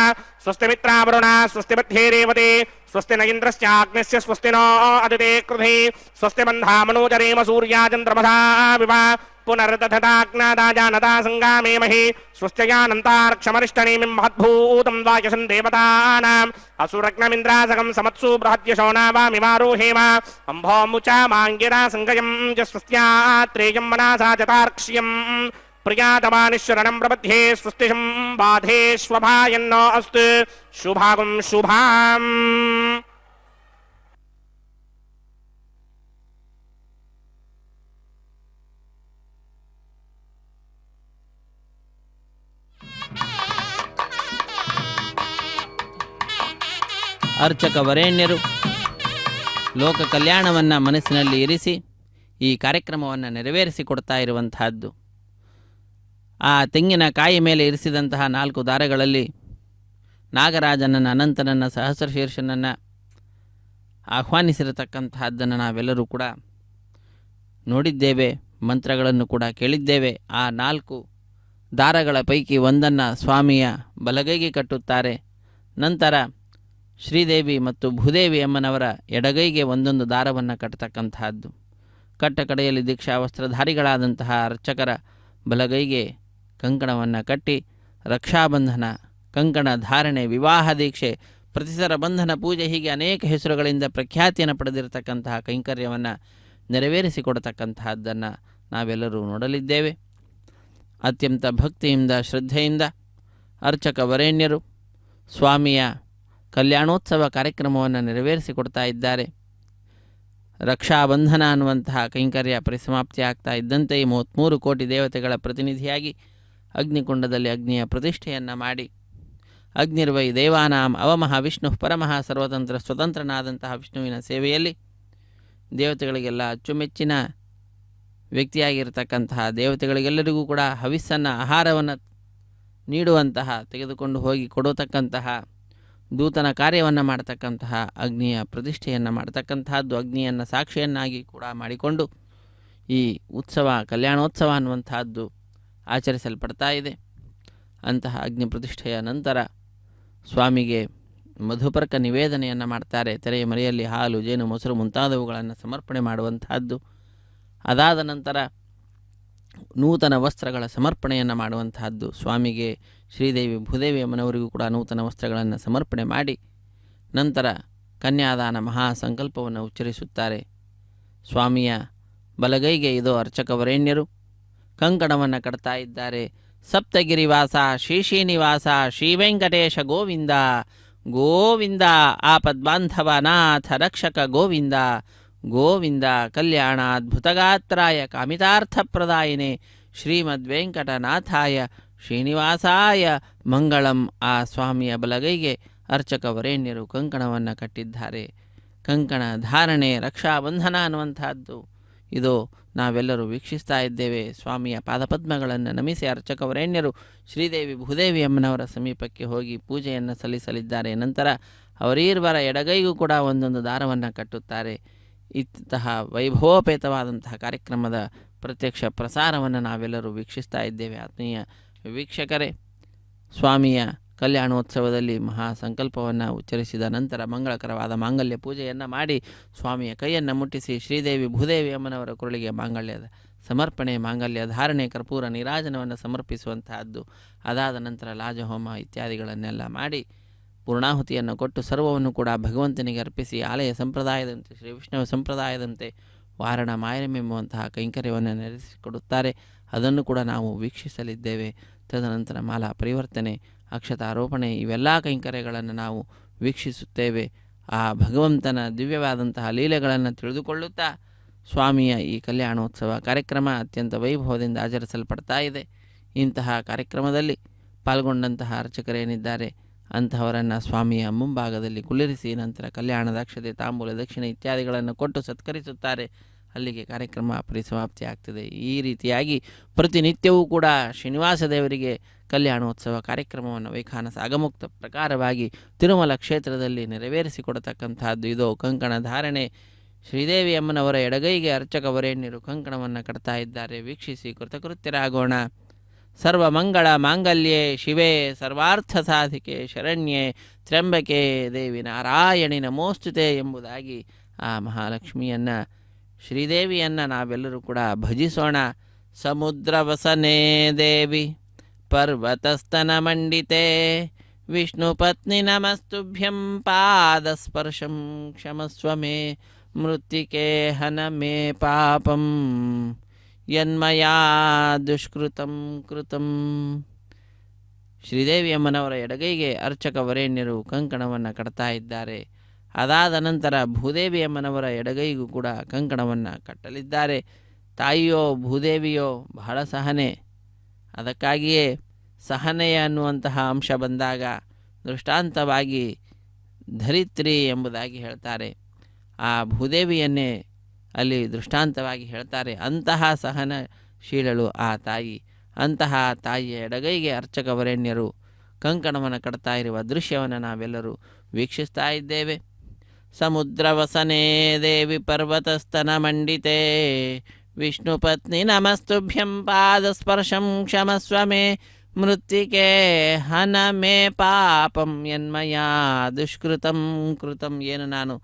ಸ್ವಸ್ತಿ ಮಿತ್ರಾವರುಣ ಸ್ವಸ್ತಿ ಮಧ್ಯೇ ರೇವತೆ ಸ್ವಸ್ತಿ ನ ಇಂದ್ರಶ್ಚಾಗ್ನಿಶ್ಚ ಸ್ವಸ್ತಿ ನೋ ಅದಿತೆ ಕೃಧಿ ಸ್ವಸ್ತಿ ಬಂಧಾ ಮನೋಜರೇಮ ಸೂರ್ಯಾಚಂದ್ರಮಸಾ ವಿವ ಪುನರ್ದಧತಾಗ್ನಾದಾಜಾನತಾ ಸಂಗಾಮೇಮಹಿ ಸ್ವಸ್ತ್ಯಯಾನಂತಾರ್ಕ್ಷಮರಿಷ್ಟನೇಮಿಂ ಮಹದ್ಭೂತಂ ದ್ವಾಯಶಂ ದೇವತಾನಾಂ ಅಸುರಗ್ನಮಿಂದ್ರಾಸಗಂ ಸಮತ್ಸು ಬೃಹದ್ಯಶೋನಾವಾಮಿಮಾರೋಹೇಮ ಅಂಭೋ ಮುಚಾ ಮಾಂಗಿರಾ ಸಂಗಯಂ ಚ ಸ್ವಸ್ತ್ಯಾತ್ರೇಯಂ ಮನಾಸಾ ಚತಾರ್ಕ್ಷ್ಯಂ ಪ್ರಿಯಾತಮಾನಿಶ್ವರಣಂ ಪ್ರಪದ್ಯೆ ಸ್ವಸ್ತಿಶಂ ಬಾಧೇಶ್ವಭಾಯನ್ನೋ ಅಸ್ತು ಶುಭಾಗಂ ಶುಭಾಂ. ಅರ್ಚಕ ವರೇಣ್ಯರು ಲೋಕ ಕಲ್ಯಾಣವನ್ನು ಮನಸ್ಸಿನಲ್ಲಿ ಇರಿಸಿ ಈ ಕಾರ್ಯಕ್ರಮವನ್ನು ನೆರವೇರಿಸಿಕೊಡ್ತಾ ಇರುವಂತಹದ್ದು. ಆ ತೆಂಗಿನ ಕಾಯಿ ಮೇಲೆ ಇರಿಸಿದಂತಹ 4 ದಾರಗಳಲ್ಲಿ ನಾಗರಾಜನನ್ನು, ಅನಂತನನ್ನು, ಸಹಸ್ರಶೀರ್ಷನನ್ನು ಆಹ್ವಾನಿಸಿರತಕ್ಕಂತಹದ್ದನ್ನು ನಾವೆಲ್ಲರೂ ಕೂಡ ನೋಡಿದ್ದೇವೆ, ಮಂತ್ರಗಳನ್ನು ಕೂಡ ಕೇಳಿದ್ದೇವೆ. ಆ 4 ದಾರಗಳ ಪೈಕಿ ಒಂದನ್ನು ಸ್ವಾಮಿಯ ಬಲಗೈಗೆ ಕಟ್ಟುತ್ತಾರೆ. ನಂತರ ಶ್ರೀದೇವಿ ಮತ್ತು ಭೂದೇವಿ ಅಮ್ಮನವರ ಎಡಗೈಗೆ ಒಂದೊಂದು ದಾರವನ್ನು ಕಟ್ಟತಕ್ಕಂತಹದ್ದು. ಕಟ್ಟ ಕಡೆಯಲ್ಲಿ ದೀಕ್ಷಾ ವಸ್ತ್ರಧಾರಿಗಳಾದಂತಹ ಅರ್ಚಕರ ಬಲಗೈಗೆ ಕಂಕಣವನ್ನು ಕಟ್ಟಿ ರಕ್ಷಾಬಂಧನ, ಕಂಕಣ ಧಾರಣೆ, ವಿವಾಹ ದೀಕ್ಷೆ, ಪ್ರತಿಸರ ಬಂಧನ ಪೂಜೆ, ಹೀಗೆ ಅನೇಕ ಹೆಸರುಗಳಿಂದ ಪ್ರಖ್ಯಾತಿಯನ್ನು ಪಡೆದಿರತಕ್ಕಂತಹ ಕೈಂಕರ್ಯವನ್ನು ನೆರವೇರಿಸಿಕೊಡತಕ್ಕಂತಹದ್ದನ್ನು ನಾವೆಲ್ಲರೂ ನೋಡಲಿದ್ದೇವೆ. ಅತ್ಯಂತ ಭಕ್ತಿಯಿಂದ, ಶ್ರದ್ಧೆಯಿಂದ ಅರ್ಚಕ ವರೇಣ್ಯರು ಸ್ವಾಮಿಯ ಕಲ್ಯಾಣೋತ್ಸವ ಕಾರ್ಯಕ್ರಮವನ್ನು ನೆರವೇರಿಸಿಕೊಡ್ತಾ ಇದ್ದಾರೆ. ರಕ್ಷಾಬಂಧನ ಅನ್ನುವಂತಹ ಕೈಂಕರ್ಯ ಪರಿಸಮಾಪ್ತಿ ಆಗ್ತಾ ಇದ್ದಂತೆ 33 ಕೋಟಿ ದೇವತೆಗಳ ಪ್ರತಿನಿಧಿಯಾಗಿ ಅಗ್ನಿಕುಂಡದಲ್ಲಿ ಅಗ್ನಿಯ ಪ್ರತಿಷ್ಠೆಯನ್ನು ಮಾಡಿ, ಅಗ್ನಿರ್ವೈ ದೇವಾನಾಂ ಅವಮಃ ವಿಷ್ಣು ಪರಮಃ ಸರ್ವತಂತ್ರ ಸ್ವತಂತ್ರನಾದಂತಹ ವಿಷ್ಣುವಿನ ಸೇವೆಯಲ್ಲಿ ದೇವತೆಗಳಿಗೆಲ್ಲ ಅಚ್ಚುಮೆಚ್ಚಿನ ವ್ಯಕ್ತಿಯಾಗಿರ್ತಕ್ಕಂತಹ ದೇವತೆಗಳಿಗೆಲ್ಲರಿಗೂ ಕೂಡ ಹವಿಸ್ಸನ್ನು, ಆಹಾರವನ್ನು ನೀಡುವಂತಹ, ತೆಗೆದುಕೊಂಡು ಹೋಗಿ ಕೊಡತಕ್ಕಂತಹ ದೂತನ ಕಾರ್ಯವನ್ನು ಮಾಡತಕ್ಕಂತಹ ಅಗ್ನಿಯ ಪ್ರತಿಷ್ಠೆಯನ್ನು ಮಾಡತಕ್ಕಂತಹದ್ದು, ಅಗ್ನಿಯನ್ನು ಸಾಕ್ಷಿಯನ್ನಾಗಿ ಕೂಡ ಮಾಡಿಕೊಂಡು ಈ ಉತ್ಸವ, ಕಲ್ಯಾಣೋತ್ಸವ ಅನ್ನುವಂತಹದ್ದು ಆಚರಿಸಲ್ಪಡ್ತಾ ಇದೆ. ಅಂತಹ ಅಗ್ನಿ ಪ್ರತಿಷ್ಠೆಯ ನಂತರ ಸ್ವಾಮಿಗೆ ಮಧುಪರ್ಕ ನಿವೇದನೆಯನ್ನು ಮಾಡ್ತಾರೆ. ತೆರೆಯ ಮರೆಯಲ್ಲಿ ಹಾಲು, ಜೇನು, ಮೊಸರು ಮುಂತಾದವುಗಳನ್ನು ಸಮರ್ಪಣೆ ಮಾಡುವಂತಹದ್ದು. ಅದಾದ ನಂತರ ನೂತನ ವಸ್ತ್ರಗಳ ಸಮರ್ಪಣೆಯನ್ನು ಮಾಡುವಂತಹದ್ದು. ಸ್ವಾಮಿಗೆ ಶ್ರೀದೇವಿ ಭೂದೇವಿ ಅಮ್ಮನವರಿಗೂ ಕೂಡ ನೂತನ ವಸ್ತ್ರಗಳನ್ನು ಸಮರ್ಪಣೆ ಮಾಡಿ ನಂತರ ಕನ್ಯಾದಾನ ಮಹಾಸಂಕಲ್ಪವನ್ನು ಉಚ್ಚರಿಸುತ್ತಾರೆ. ಸ್ವಾಮಿಯ ಬಲಗೈಗೆ ಇದೋ ಅರ್ಚಕ ವರೇಣ್ಯರು ಕಂಕಣವನ್ನು ಕಟ್ತಾ ಇದ್ದಾರೆ. ಸಪ್ತಗಿರಿವಾಸ ಶ್ರೀಶ್ರೀನಿವಾಸ ಶ್ರೀ ವೆಂಕಟೇಶ ಗೋವಿಂದ ಗೋವಿಂದ, ಆಪದ್ಬಾಂಧವ ನಾಥ ರಕ್ಷಕ ಗೋವಿಂದ ಗೋವಿಂದ, ಕಲ್ಯಾಣಾದ್ಭುತಗಾತ್ರಾಯ ಕಾಮಿತಾರ್ಥಪ್ರದಾಯಿನೇ ಶ್ರೀಮದ್ವೆಂಕಟನಾಥಾಯ ಶ್ರೀನಿವಾಸಾಯ ಮಂಗಳಂ. ಆ ಸ್ವಾಮಿಯ ಬಲಗೈಗೆ ಅರ್ಚಕ ವರೇಣ್ಯರು ಕಂಕಣವನ್ನು ಕಟ್ಟಿದ್ದಾರೆ. ಕಂಕಣ ಧಾರಣೆ, ರಕ್ಷಾಬಂಧನ ಅನ್ನುವಂತಹದ್ದು ಇದು ನಾವೆಲ್ಲರೂ ವೀಕ್ಷಿಸ್ತಾ ಇದ್ದೇವೆ. ಸ್ವಾಮಿಯ ಪಾದಪದ್ಮಗಳನ್ನು ನಮಿಸಿ ಅರ್ಚಕ ವರೇಣ್ಯರು ಶ್ರೀದೇವಿ ಭೂದೇವಿ ಅಮ್ಮನವರ ಸಮೀಪಕ್ಕೆ ಹೋಗಿ ಪೂಜೆಯನ್ನು ಸಲ್ಲಿಸಲಿದ್ದಾರೆ. ನಂತರ ಅವರೀರ್ವರ ಎಡಗೈಗೂ ಕೂಡ ಒಂದೊಂದು ದಾರವನ್ನು ಕಟ್ಟುತ್ತಾರೆ. ಇಂತಹ ವೈಭವೋಪೇತವಾದಂತಹ ಕಾರ್ಯಕ್ರಮದ ಪ್ರತ್ಯಕ್ಷ ಪ್ರಸಾರವನ್ನು ನಾವೆಲ್ಲರೂ ವೀಕ್ಷಿಸ್ತಾ ಇದ್ದೇವೆ. ಆತ್ಮೀಯ ವೀಕ್ಷಕರೇ, ಸ್ವಾಮಿಯ ಕಲ್ಯಾಣೋತ್ಸವದಲ್ಲಿ ಮಹಾಸಂಕಲ್ಪವನ್ನು ಉಚ್ಚರಿಸಿದ ನಂತರ ಮಂಗಳಕರವಾದ ಮಾಂಗಲ್ಯ ಪೂಜೆಯನ್ನು ಮಾಡಿ ಸ್ವಾಮಿಯ ಕೈಯನ್ನು ಮುಟ್ಟಿಸಿ ಶ್ರೀದೇವಿ ಭೂದೇವಿ ಅಮ್ಮನವರ ಕುರಳಿಗೆ ಮಾಂಗಲ್ಯದ ಸಮರ್ಪಣೆ, ಮಾಂಗಲ್ಯ ಧಾರಣೆ, ಕರ್ಪೂರ ನೀರಾಜನವನ್ನು ಸಮರ್ಪಿಸುವಂತಹದ್ದು. ಅದಾದ ನಂತರ ಲಾಜಹೋಮ ಇತ್ಯಾದಿಗಳನ್ನೆಲ್ಲ ಮಾಡಿ ಪೂರ್ಣಾಹುತಿಯನ್ನು ಕೊಟ್ಟು ಸರ್ವವನ್ನು ಕೂಡ ಭಗವಂತನಿಗೆ ಅರ್ಪಿಸಿ ಆಲಯ ಸಂಪ್ರದಾಯದಂತೆ, ಶ್ರೀ ವಿಷ್ಣುವ ಸಂಪ್ರದಾಯದಂತೆ ವಾರಣ ಮಾಯರಮೆಂಬುವಂತಹ ಕೈಂಕರ್ಯವನ್ನು ನೆರವೇರಿಸಿಕೊಡುತ್ತಾರೆ. ಅದನ್ನು ಕೂಡ ನಾವು ವೀಕ್ಷಿಸಲಿದ್ದೇವೆ. ತದನಂತರ ಮಾಲಾ ಪರಿವರ್ತನೆ, ಅಕ್ಷತಾರೋಪಣೆ, ಇವೆಲ್ಲ ಕೈಂಕರ್ಯಗಳನ್ನು ನಾವು ವೀಕ್ಷಿಸುತ್ತೇವೆ. ಆ ಭಗವಂತನ ದಿವ್ಯವಾದಂತಹ ಲೀಲೆಗಳನ್ನು ತಿಳಿದುಕೊಳ್ಳುತ್ತಾ ಸ್ವಾಮಿಯ ಈ ಕಲ್ಯಾಣೋತ್ಸವ ಕಾರ್ಯಕ್ರಮ ಅತ್ಯಂತ ವೈಭವದಿಂದ ಆಚರಿಸಲ್ಪಡ್ತಾ ಇದೆ. ಇಂತಹ ಕಾರ್ಯಕ್ರಮದಲ್ಲಿ ಪಾಲ್ಗೊಂಡಂತಹ ಅರ್ಚಕರೇನಿದ್ದಾರೆ ಅಂತಹವರನ್ನು ಸ್ವಾಮಿಯ ಮುಂಭಾಗದಲ್ಲಿ ಕುಳ್ಳಿರಿಸಿ ನಂತರ ಕಲ್ಯಾಣದ ಅಕ್ಷತೆ, ತಾಂಬೂಲ, ದಕ್ಷಿಣೆ ಇತ್ಯಾದಿಗಳನ್ನು ಕೊಟ್ಟು ಸತ್ಕರಿಸುತ್ತಾರೆ. ಅಲ್ಲಿಗೆ ಕಾರ್ಯಕ್ರಮ ಪರಿಸಮಾಪ್ತಿ ಆಗ್ತದೆ. ಈ ರೀತಿಯಾಗಿ ಪ್ರತಿನಿತ್ಯವೂ ಕೂಡ ಶ್ರೀನಿವಾಸ ದೇವರಿಗೆ ಕಲ್ಯಾಣೋತ್ಸವ ಕಾರ್ಯಕ್ರಮವನ್ನು ವೈಖಾನಸ ಅಗಮುಕ್ತ ಪ್ರಕಾರವಾಗಿ ತಿರುಮಲ ಕ್ಷೇತ್ರದಲ್ಲಿ ನೆರವೇರಿಸಿಕೊಡತಕ್ಕಂತಹದ್ದು. ಇದೋ ಕಂಕಣ ಧಾರಣೆ. ಶ್ರೀದೇವಿ ಅಮ್ಮನವರ ಎಡಗೈಗೆ ಅರ್ಚಕ ವರೇಣ್ಯರು ಕಂಕಣವನ್ನು ಕಟ್ತಾ ಇದ್ದಾರೆ. ವೀಕ್ಷಿಸಿ ಕೃತಕೃತ್ಯರಾಗೋಣ. ಸರ್ವಮಂಗಳ ಮಾಂಗಲ್ಯೆ ಶಿವೆ ಸರ್ವಾರ್ಥ ಸಾಧಿಕೆ ಶರಣ್ಯೆ ತ್ರ್ಯಂಬಕೆ ದೇವಿ ನಾರಾಯಣಿ ನಮೋಸ್ತುತೆ ಎಂಬುದಾಗಿ ಆ ಮಹಾಲಕ್ಷ್ಮಿಯನ್ನು, ಶ್ರೀದೇವಿಯನ್ನು ನಾವೆಲ್ಲರೂ ಕೂಡ ಭಜಿಸೋಣ. ಸಮುದ್ರವಸನೆ ದೇವಿ ಪರ್ವತಸ್ತನ ಮಂಡಿತೆ ವಿಷ್ಣು ಪತ್ನಿ ನಮಸ್ತುಭ್ಯಂ ಪಾದಸ್ಪರ್ಶಂ ಕ್ಷಮಸ್ವ ಮೇ ಮೃತ್ತಿಕೆ ಹನ ಮೇ ಪಾಪಂ ಯನ್ಮಯಾ ದುಷ್ಕೃತಂ ಕೃತಂ. ಶ್ರೀದೇವಿ ಅಮ್ಮನವರ ಎಡಗೈಗೆ ಅರ್ಚಕ ವರೇಣ್ಯರು ಕಂಕಣವನ್ನು ಕಟ್ತಾ ಇದ್ದಾರೆ. ಅದಾದ ನಂತರ ಭೂದೇವಿ ಅಮ್ಮನವರ ಎಡಗೈಗೂ ಕೂಡ ಕಂಕಣವನ್ನು ಕಟ್ಟಲಿದ್ದಾರೆ. ತಾಯಿಯೋ ಭೂದೇವಿಯೋ ಬಹಳ ಸಹನೆ. ಅದಕ್ಕಾಗಿಯೇ ಸಹನೆಯ ಅನ್ನುವಂತಹ ಅಂಶ ಬಂದಾಗ ದೃಷ್ಟಾಂತವಾಗಿ ಧರಿತ್ರಿ ಎಂಬುದಾಗಿ ಹೇಳ್ತಾರೆ. ಆ ಭೂದೇವಿಯನ್ನೇ ಅಲ್ಲಿ ದೃಷ್ಟಾಂತವಾಗಿ ಹೇಳ್ತಾರೆ. ಅಂತಹ ಸಹನಶೀಲಳು ಆ ತಾಯಿ. ಅಂತಹ ತಾಯಿಯ ಎಡಗೈಗೆ ಅರ್ಚಕ ವರೇಣ್ಯರು ಕಂಕಣವನ್ನು ಕಟ್ತಾ ಇರುವ ದೃಶ್ಯವನ್ನು ನಾವೆಲ್ಲರೂ ವೀಕ್ಷಿಸ್ತಾ ಇದ್ದೇವೆ. ಸಮುದ್ರವಸನೆ ದೇವಿ ಪರ್ವತಸ್ತನ ಮಂಡಿತೆ ವಿಷ್ಣುಪತ್ನಿ ನಮಸ್ತುಭ್ಯಂ ಪಾದಸ್ಪರ್ಶಂ ಕ್ಷಮಸ್ವ ಮೇ ಮೃತ್ತಿಕೆ ಹನ ಮೇ ಪಾಪಂ ಯನ್ಮಯಾ ದುಷ್ಕೃತಂ ಕೃತಂ. ಏನು ನಾನು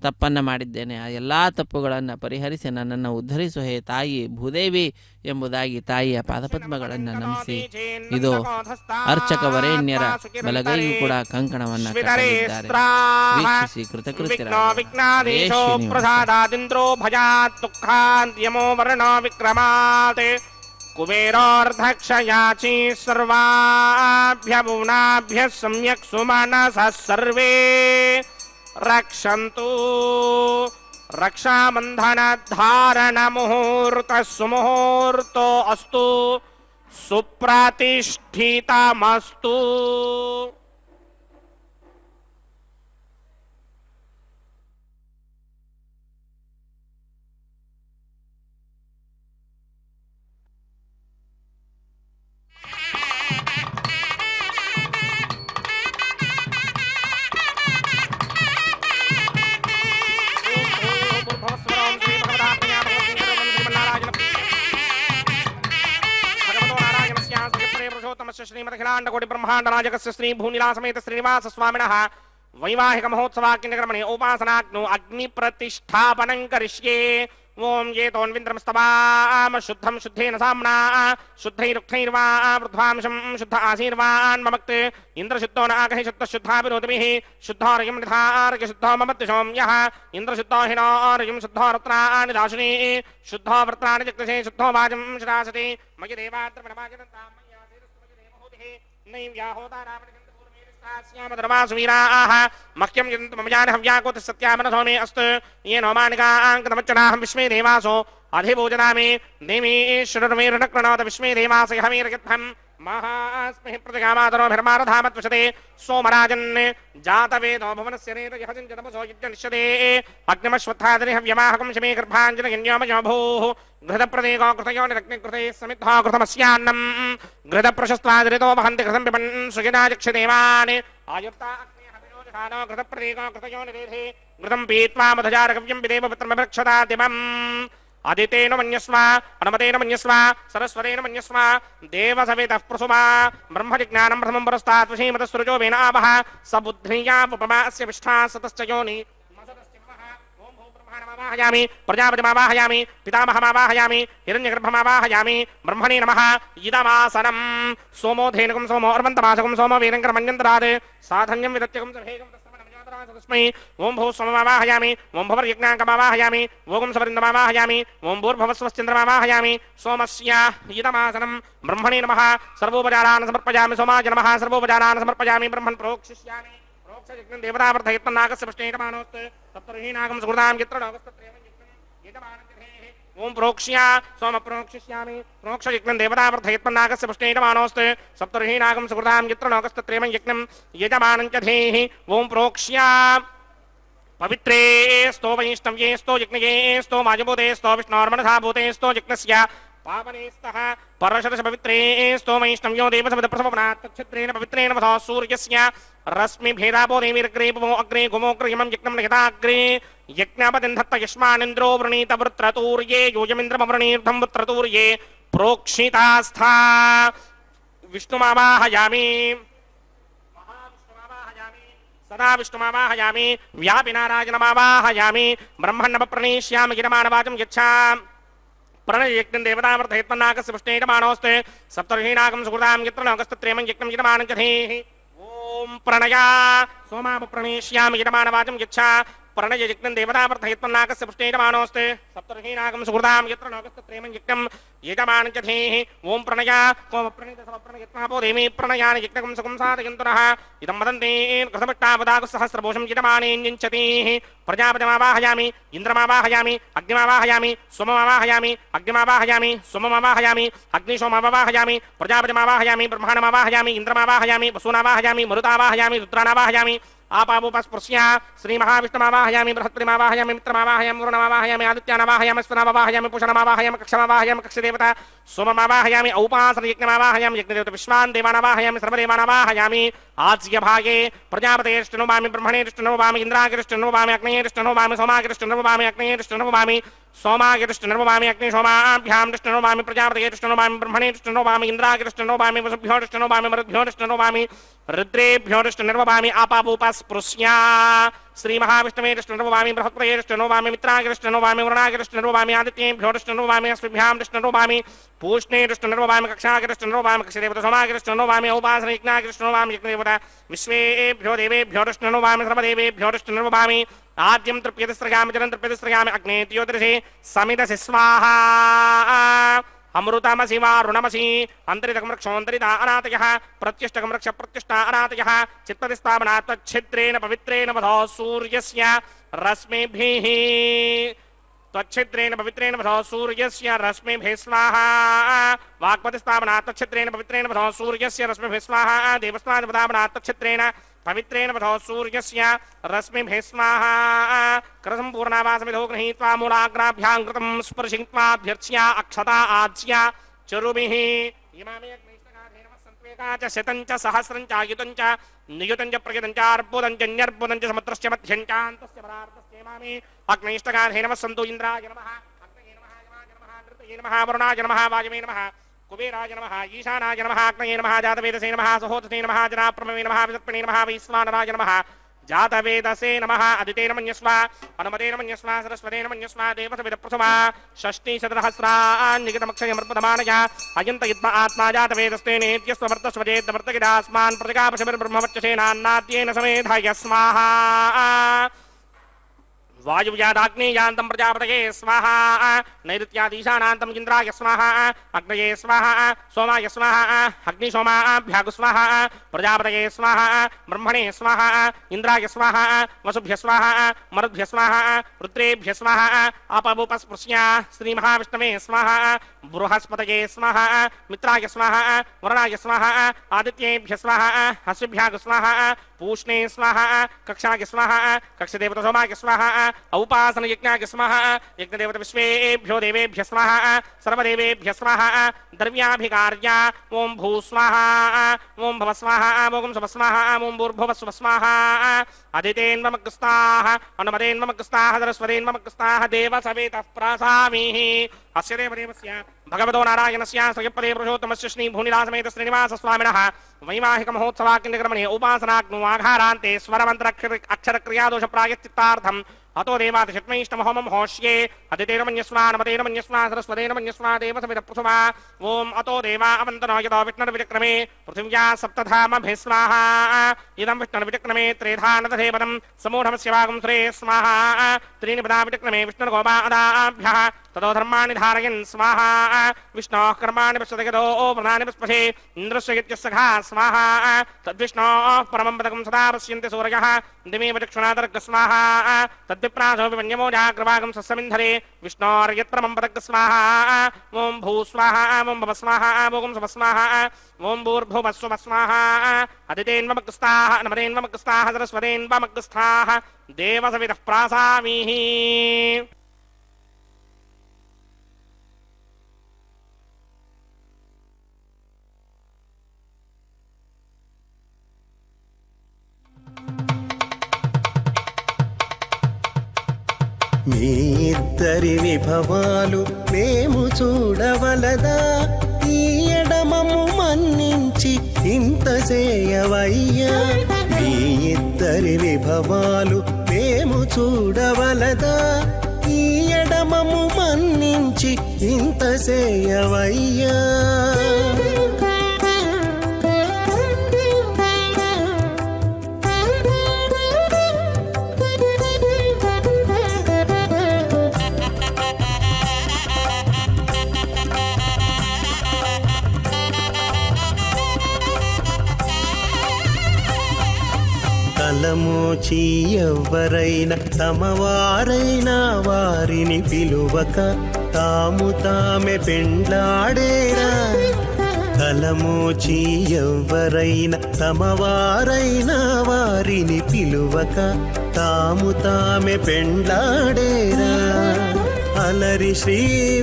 ತಪ್ಪನ್ನು ಮಾಡಿದ್ದೇನೆ, ಆ ಎಲ್ಲ ತಪ್ಪುಗಳನ್ನು ಪರಿಹರಿಸಿ ನನ್ನನ್ನು ಉದ್ಧರಿಸು ಹೇ ತಾಯಿ ಭೂದೇವಿ ಎಂಬುದಾಗಿ ತಾಯಿಯ ಪಾದಪದ್ಮಗಳನ್ನು ನಮಿಸಿ ಇದು ಅರ್ಚಕ ವರೇಣ್ಯರ ಬಲಗೈಯೂ ಕೂಡ ಕಂಕಣವನ್ನು ಕಟ್ಟಲಿದ್ದಾರೆ. ವೀಕ್ಷಿಸಿ ವಿಘ್ನಾಧೀಶೋ ಪ್ರಸಾದಾದಿಂದ್ರೋ ಭಜಾತ್ ದುಃಖಾಂತ್ಯಮೋ ವರ್ಣೋ ವಿಕ್ರಮಾತ್ ಕುಬೇರೋರ್ಧಕ್ಷಯಾಚಿ ಸರ್ವಾಭ್ಯಭುವನಾಭ್ಯ ಸಮ್ಯಕ್ ಸುಮನಸಃ ಸರ್ವೇ ರಕ್ಷಂತು. ರಕ್ಷಾಬಂಧನ ಧಾರಣ ಮುಹೂರ್ತ ಸುಮುಹೂರ್ತೋ ಅಸ್ತು ಸುಪ್ರತಿಷ್ಠಿತಮಸ್ತು. ಶ್ರೀಮದಖಿಲಾಂಡ ಬ್ರಹ್ಮಾಂಡ ರಾಜಕಸ್ಯ ಶ್ರೀ ಭೂನಿಲಾಸಮೇತ ಶ್ರೀನಿವಾಸ ಸ್ವಾಮಿನಃ ವೈವಾಹಿಕ ಮಹೋತ್ಸವಾಕ್ಯಕರ್ಮಣಿ ಉಪಾಸನಾಗ್ನೋ ಅಗ್ನಿ ಪ್ರತಿಷ್ಠಾಪನಂ ಕರಿಷ್ಯೇ. ಓಂ ಏತೋನ್ವಿಂದ್ರಮಸ್ತವಾಮ ಶುದ್ಧಂ ಶುದ್ಧೇನ ಸಾಮ್ನಾ ಶುದ್ಧೈರುಕ್ತೈರ್ವಾ ವೃದ್ಧಾಂಶಂ ಶುದ್ಧ ಆಸೀರ್ವಾನ್ ಮಮಕ್ತ್ ಇಂದ್ರಶುದ್ಧೋ ನಾಗಹಿ ಶುದ್ಧ ಶುದ್ಧಾಭಿರೋಧಮಿಃ ಶುದ್ಧಾರ್ಯಂ ನಿಧಾರ್ಯ ಶುದ್ಧೋ ಮಮತ್ ಸೌಮ್ಯಃ ಇಂದ್ರಶುದ್ಧೋ ಹಿನಾರ್ಯಂ ಶುದ್ಧೋ ರತ್ನಾನಿ ದಾಶಿನಿ ಶುದ್ಧೋ ವೃತ್ರಾಣಿ ಜಕ್ತಸೇ ಶುದ್ಧೋ ವಾಜಂ ಶಿರಾಸತಿ ಮಯ ದೇವಾತ್ರ ಪ್ರಣಮಾಜನಂತಾಂ मह्यम ममजान हव्याको सत्यामन सौमे अस्त ये नौमानिकांकमच्चनाहं विश्वे देवासो अधिभोजनामे देवीश्वरमेरुनक्रणोत विश्वे देवास हमेरगत्थं महास्महि प्रतिगामातरोभिर्मारधामत्वशते सोमराजन् जातवेदो भुवनस्य नेतयहजनजनमसो युज्यनिष्यते अग्निमश्वत्थादरि हव्यमाहकं शमे गर्भाञ्जनगन्योमयो भूः घृतप्रदेको कृतयो निरग्निकृते समिद्धो कृतमस्यान्नम् घृतप्रशस्त्वादरितो वहन्ति कृतं पिबन् सुगिनाचक्षदेवान् आयुक्ता अग्निहविनोजधानो घृतप्रदेको कृतयो निरेधे घृतं पीत्वा मधुजारकव्यं विदेव पुत्रमभक्षता दिवम् आदितेन मन्यस्व अनुमतेन मन्यस्व सरस्वतेन मन्यस्व देवसवितः प्रसुमा ब्रह्मजिज्ञानं प्रथमं परस्तात् वशीमतस्सृजो वेनावः सबुद्ध्रियामुपमास्य विष्ठा सतश्च योनि वाहयामि प्रजापतिमावाहयामि पितामहमावाहयामि हिरण्यगर्भमावाहयामि ब्रह्मणे नमः इदमासनं सोमोधेनुकं सोमो अर्वन्तमासकं सोमो वीरङ्करमन्यन्तरात् साधन्यं विदत्यकं सभेगं तस्मै ओं भू सोममावाहयामि ओं भवर्यज्ञाङ्कमावाहयामि ओं सवरिन्दमावाहयामि ओं भूर्भवस्वश्चन्द्रमावाहयामि सोमस्य इदमासनं ब्रह्मणे नमः सर्वोपचारान् समर्पयामि सोमाय नमः सर्वोपचारान् समर्पयामि ब्रह्मन् प्रोक्षिष्यामि प्रोक्षयज्ञं देवतावर्धयत्तन्नागस्य पृष्ठेटमानोत् सप्तर्षीनागं सुहृदां यत्रनागस्तत्रेवं ओं प्रोक्ष्या सोम प्रोक्षिष्यामि प्रोक्षयज्ञं देवतावर्धयत्तन्नागस्य पृष्ठेटमानोस्त सप्तर्षीनागं सुहृदां यत्रनागस्तत्रेवं यज्ञं यजमानं च धेहि ओं प्रोक्ष्या पवित्रे स्तो वैष्णव्ये स्तो यज्ञये स्तो माजभूते स्तो विष्णोर्मनसा भूते स्तो यज्ञस्य पावनेस्तः परशरश पवित्रे स्तो वैष्णव्यो देवसविदप्रसवनात् तच्छत्रेण पवित्रेण वसो सूर्यस्य रश्मि भेदापो देवीरग्रे पवो अग्रे गोमोग्रयमं यज्ञं निहिताग्रे यज्ञापतिन्धत्त यस्मानिन्द्रो वृणीत वृत्रतूर्ये योजमिन्द्रमवृणीर्धं वृत्रतूर्ये प्रोक्षितास्था विष्णुमावाहयामि सदा विष्णुमावाहयामि व्यापिनारायणमावाहयामि ब्रह्मण्णप्रणीष्यामि गिरमानवाचं यच्छामि प्रणयज्ञं देवतावर्धयत्मन्नागस्य पुष्णेयमानोऽस्ते सप्तर्षीणागं सुहृदां यत्रनागस्तत्रेमं यज्ञं यजमानं च धेहि ओं प्रणया सोमापप्रणीष्यामि यजमानवाचं यच्छा प्रणयज्ञं देवतावर्धयत्मन्नागस्य पुष्णेयमानोऽस्ते सप्तर्षीणागं सुहृदां यत्रनागस्तत्रेमं यज्ञं यजमानं च धेहि ओं प्रणया कोमप्रणीतसमप्रणयत्मापो देवी प्रणयान यज्ञकं सुखं साधयन्तुनः इदं वदन्ति कृतमट्टावदागसहस्रभूषं यजमानेऽञ्जन्त्यतिः प्रजापतिमावाहयामि इन्द्रमावाहयामि अग्निमावाहयामि सोममावाहयामि अग्निमावाहयामि सोममावाहयामि अग्निशोममावाहयामि प्रजापतिमावाहयामि ब्रह्माणमावाहयामि इन्द्रमावाहयामि वसूनावाहयामि मरुतावाहयामि रुद्राणावाहयामि ఆపాముపస్పృశ్య శ్రీమహావిష్ణుమావాహయామి బృహస్పతిమావాహయామి మిత్రమావాహయామి వరుణమావాహయామి ఆదిత్యానవాహయామి స్వనామావాహయామి పుషణమావాహయామి కక్షమావాహయామి కక్షదేవత సోమమావాహయామి ఔపాసన యజ్ఞమావాహయామి యజ్ఞదేవత విశ్వాన్ దేవానావాహయామి సర్వదేవానావాహయామి ఆజ్యభాగే ప్రజాపతేష్టనువామి బ్రహ్మణేష్టనువామి ఇంద్రాగిరిష్టనువామి అగ్నేయష్టనువామి సోమాగిరిష్టనువామి అగ్నేయష్టనువామి సోమాగిరిష్టనువామి అగ్ని సోమాభ్యాం దృష్టనువామి ప్రజాపతేష్టనువామి బ్రహ్మణేష్టనువామి ఇంద్రాగిరిష్టనువామి వసుభ్యోష్టనువామి మరుద్భ్యోష్టనువామి రుద్రేభ్యోష్టనువామి ఆపాపూపస్పృశ్య శ్రీమహావిష్ణువేష్టనువామి బృహస్పతేష్టనువామి మిత్రాగిరిష్టనువామి వరుణాగిరిష్టనువామి ఆదిత్యేభ్యోష్టనువామి అస్మిభ్యాం దృష్టనువామి పూష్ణేష్టనువామి కక్షాగిరిష్టనువామి కక్షదేవత సోమాగిరిష్టనువామి ఔపాసన యజ్ఞాగిరిష్టనువామి యజ్ఞదేవత విశ్వేభ్యో దేవేభ్యోష్టనువామి సర్వదేవేభ్యోష్టనువామి ఆద్యం తృప్యతిస్రగామి జలం తృప్యతిస్రగామి అగ్నే ద్యోతిరసి సమిదసి స్వాహా అమృతమసి వారుణమసి అంతరితకమృక్షోంతరిత అనాతయ ప్రత్యుష్టకమృక్ష ప్రత్యుష్ట అనాతయ చిత్పతిస్థాపనా త్వచ్ఛిద్రేణ పవిత్రేణ వధో సూర్యస్య రశ్మిభిః त्वच्छिद्रेण पवित्रेण वधो सूर्यस्य रश्मिभिः स्वाहा वाक्पतिस्थापना त्वच्छिद्रेण पवित्रेण वधो सूर्यस्य रश्मिभिः स्वाहा देवस्मादिपदापना त्वच्छिद्रेण पवित्रेण वधो सूर्यस्य रश्मिभिः स्वाहा करसम्पूर्णावासमिधो गृहीत्वा मूलाग्राभ्यां कृतं स्पर्शित्वाभ्यर्च्य अक्षता आज्य चरुभिः इमामे च शतं च सहस्रं च आयुतं च नियुतं च प्रयुतं च अर्बुदं च न्यर्बुदं च समुद्रस्य मध्यं च अन्तस्य परार्धस्य मामे अग्नेष्टगाधे नमः सन्तु इन्द्राय नमः अग्नये नमः यमाय नमः नृतये नमः वरुणाय नमः वायवे नमः कुबेराय नमः ईशानाय नमः अग्नये नमः जातवेदसे नमः सहोदसे नमः जनाप्रमवे नमः विसर्पणे नमः वैश्वानराय नमः जातवेदसे नमः अदितेन मन्यस्व अनुमतेन मन्यस्व सरस्वतेन मन्यस्व देवसविदप्रथमा षष्टिशतसहस्रान्निगितमक्षयमर्पदमानय अयन्त युद्म आत्मा जातवेदस्तेनेत्यस्वमर्तस्वजेद्वर्तकिदास्मान् प्रतिकापशमिर्ब्रह्मवच्चसेनान्नाद्येन समेधाय स्वाहा वायुव्यादाग्नेयान्तं प्रजापतये स्वाहा नैऋत्यादीशानान्तं इन्द्राय स्वाहा अग्नये स्वाहा सोमाय स्वाहा अग्निसोमाभ्यागु स्वाहा प्रजापतये स्वाहा ब्रह्मणे स्वाहा इन्द्राय स्वाहा वसुभ्य स्वाहा मरुद्भ्य स्वाहा रुद्रेभ्य स्वाहा अपवुपस्पृश्य श्रीमहाविष्णवे स्वाहा बृहस्पतये स्वाहा मित्राय स्वाहा वरुणाय स्वाहा आदित्येभ्य स्वाहा हस्विभ्यागु स्वाहा पूष्णे स्वाहा कक्षाय स्वाहा कक्षदेवत सोमाय स्वाहा औपासन यज्ञाय स्वाहा यज्ञदेवत विश्वेभ्यो देवेभ्य स्वाहा सर्वदेवेभ्य स्वाहा द्रव्याभिकार्या ओं भू स्वाहा ओं भव स्वाहा ओं सुभ स्वाहा ओं भूर्भुव सुभ स्वाहा अदितेन्वमग्स्ताः अनुमतेन्वमग्स्ताः सरस्वतेन्वमग्स्ताः देवसवेतः प्रासामीः अस्य देवदेवस्य भगवतो नारायणस्य श्रीपदे पुरुषोत्तमस्य श्री भूनिलासमेत श्रीनिवास स्वामिनः वैवाहिक महोत्सवाकिन्द्रक्रमणे उपासनाग्नो आघारान्ते स्वरमन्त्र अक्षर क्रियादोष प्रायश्चित्तार्थम् अतो देवातिषट्मैष्टमहोमं होष्ये अदितेन मन्यस्वा नमतेन मन्यस्वा सरस्वतेन मन्यस्वा देवसविद प्रथमा ओम अतो देवा अवन्तनो यतो विष्णुर्विचक्रमे पृथिव्या सप्तधामभिः स्वाहा इदं विष्णुर्विचक्रमे त्रेधानदधेवनं समूढमस्य भागं श्रे स्वाहा त्रीणि पदा विचक्रमे विष्णुर्गोपादाभ्यः ततो धर्माणि धारयन् स्वाहा विष्णोः कर्माणि पश्यतगतो प्रधानि पुष्पशे इन्द्रस्य यज्ञस्सखा स्वाहा तद्विष्णोः परमं पदकं सदा पश्यन्ति सूरयः दिमे वचक्षुणादर्ग स्वाहा तद्विप्रासो विमन्यमो जाग्रभागं सस्यमिन्धरे विष्णोर्यत्परमं पदक स्वाहा ओं भू स्वाहा ओं भव स्वाहा ओं सुभ स्वाहा ओं भूर्भुवः स्वः स्वाहा अदितेन्वमग्स्ताः नमतेन्वमग्स्ताः सरस्वतेन्वमग्स्ताः देवसवितः प्रासामीः మీ ఇద్దరి విభవాలు మేము చూడవలదా ఈ ఎడమము మన్నించి ఇంత చేయవయ్యా మీ ఇద్దరి విభవాలు మేము చూడవలదా ఈ ఎడమము మన్నించి ఇంత చేయవయ్యా తలమోచి ఎవ్వరైనా తమవారైనా వారిని పిలువక తాము తామే పెండ్లాడేరా తలమోచి ఎవ్వరైనా తమవారైనా వారిని పిలువక తాము తామె పెండ్లాడేరా అలరి శ్రీ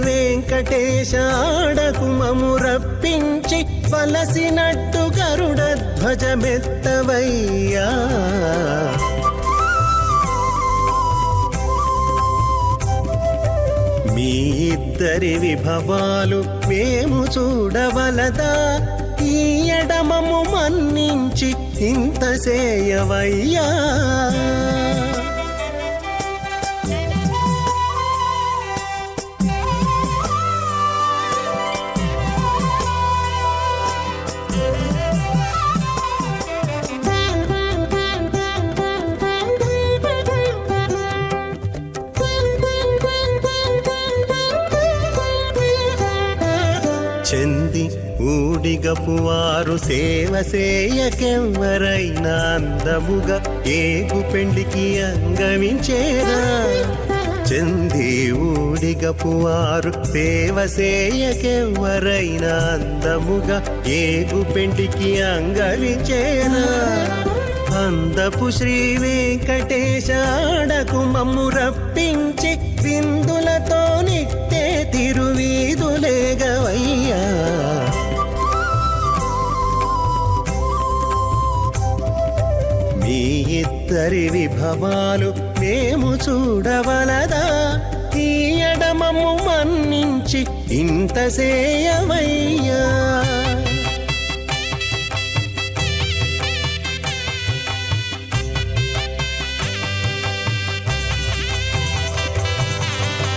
వెంకటేశ ఆడకు మము రప్పించి పలసినట్టు గరుడ ధ్వజమెత్తవయ్యా మీ ఇద్దరి విభవాలు మేము చూడవలదా ఈ ఎడమము మన్నించి ఇంత సేయవయ్యా చెంది ఊడిగపువారు సేవ సేయకెవ్వరైనా అందముగా ఏగు పెండికి అంగవించేరా చెంది ఊడిగపువారు సేవ సేయకెవ్వరైనా అందముగా ఏగు పెండికి అంగవించేరా అందపు శ్రీ వెంకటేశ ఆడకు మమ్ము రప్పించి విందులతో నిట్టే తిరువీధులేగవయ్యా మీ ఇద్దరి విభవాలు మేము చూడవలదా ఈ ఎడమము మన్నించి ఇంత సేయవయ్యా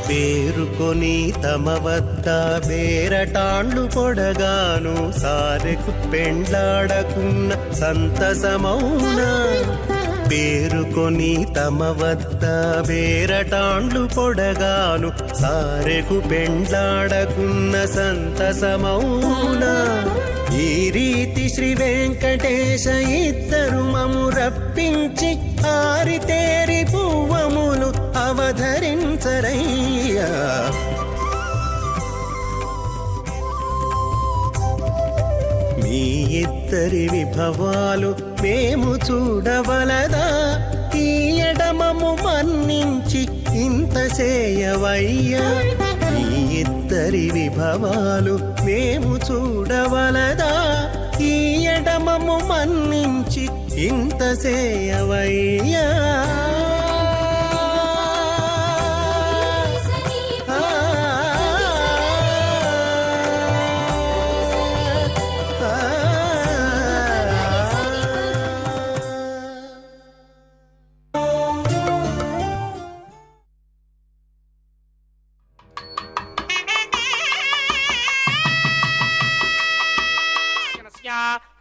పేరుకొని తమ వద్ద బేరటాండ్లు పొడగాను సారెకు పెండ్లాడకున్న సంతసమౌనా పేరుకొని తమ వద్ద బేరటాండ్లు పొడగాను సారెకు పెండ్లాడకున్న సంతసమౌనా ఈ రీతి శ్రీ వెంకటేశ ఇద్దరు మము రప్పించి ఆరితేరి పువ్వములు అవధరించరయ్యా మీ ఇద్దరి విభవాలు మేము చూడవలదా ఈ ఎడమము మన్నించి ఇంత సేయవయ్యా మీ ఇద్దరి విభవాలు మేము చూడవలదా ఈ ఎడమము మన్నించి ఇంత సేయవయ్యా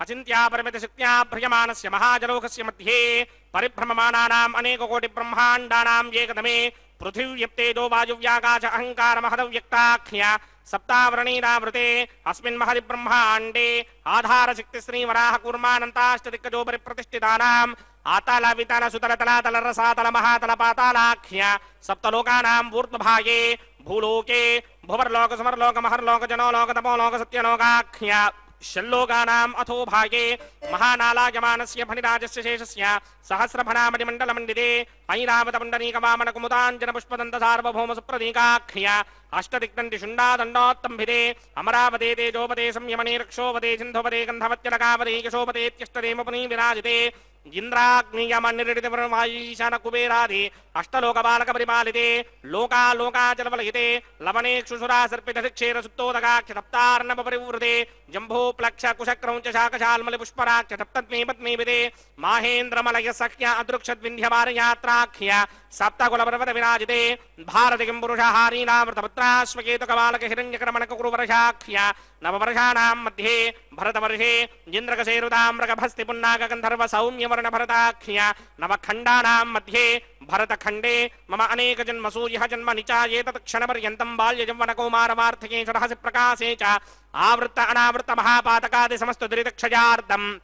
అచింత్యా పరిమిత శక్త్యా భ్రయమానస్య మహాజలోకస్య మధ్యే పరిభ్రమమానానాం అనేక కోటి బ్రహ్మాండానాం ఏకదమే పృథివ్యప్తేజో వాయువ్యాకాశ అహంకార మహదవ్యక్తాఖ్య సప్తావరణీరావృతే అస్మిన్ మహది బ్రహ్మాండే ఆధార శక్తి శ్రీవరాహ కూర్మానంతాష్టదిక్కజో పరిప్రతిష్ఠితానాం ఆతల వితల సుతల తలాతల రసాతల మహాతల పాతాళాఖ్య సప్తలోకానాం ఊర్ధ్వభాగే భూలోకే భువర్లోక సమర్లోక మహర్లోక జనోలోక తపోలోక సత్యలోకాఖ్య షల్లోకానాం అథో భాగే మహానాలాయమానస్య ఫణిరాజస్య శేషస్య సహస్రఫణామణిమండలమండితే ఐరావతమండనీకవామన కుముదాంజన పుష్పదంత సార్వభౌమ సుప్రదీకాఖ్య అష్టదిక్తండి శుండాదండోత్తంభిదే అమరావతే తేజోపదే సంయమనే రక్షోపదే సింధుపదే గంధవత్యలకాపదే యశోపదేత్యష్టదేమపునీ విరాజితే ఇంద్రాగ్నియమన్నిరిడితీశాన కుబేరాది అష్టలోకపాలక పరిపాలితే లోకాలోకాచలవలయితే లవణేక్షుసురా సర్పితక్షేర సుత్తోదగాఖ్య సప్తార్ణవ పరివృతే జంభో ప్లక్ష కుశక్రౌంచ శాకశాల్మలి పుష్పరాఖ్య సప్తత్మే పద్మేవిదే మాహేంద్రమలయ సఖ్య అదృక్షద్వింధ్యవారయాత్రాఖ్య సప్తకుల పర్వత విరాజితే భారతికిం పురుషహారీనామృతపుత్రాశ్వకేతుకబాలక హిరణ్యకరమణక కురువర్షాఖ్య నవవర్షాణాం మధ్యే భరతవర్షే ఇంద్రకశేరుతామ్రగభస్తి పున్నాగ గంధర్వ సౌమ్యవర్ణ భరతాఖ్య నవఖండానాం మధ్యే భరతఖండే మమ అనేక జన్మ సూర్య జన్మ నిచాయేతత్ క్షణపర్యంతం బాల్య యౌవన కౌమారవార్ధకే షడహసి ప్రకాశే చ ఆవృత్త అనావృత్త మహాపాతకాది సమస్త దురితక్షయార్థం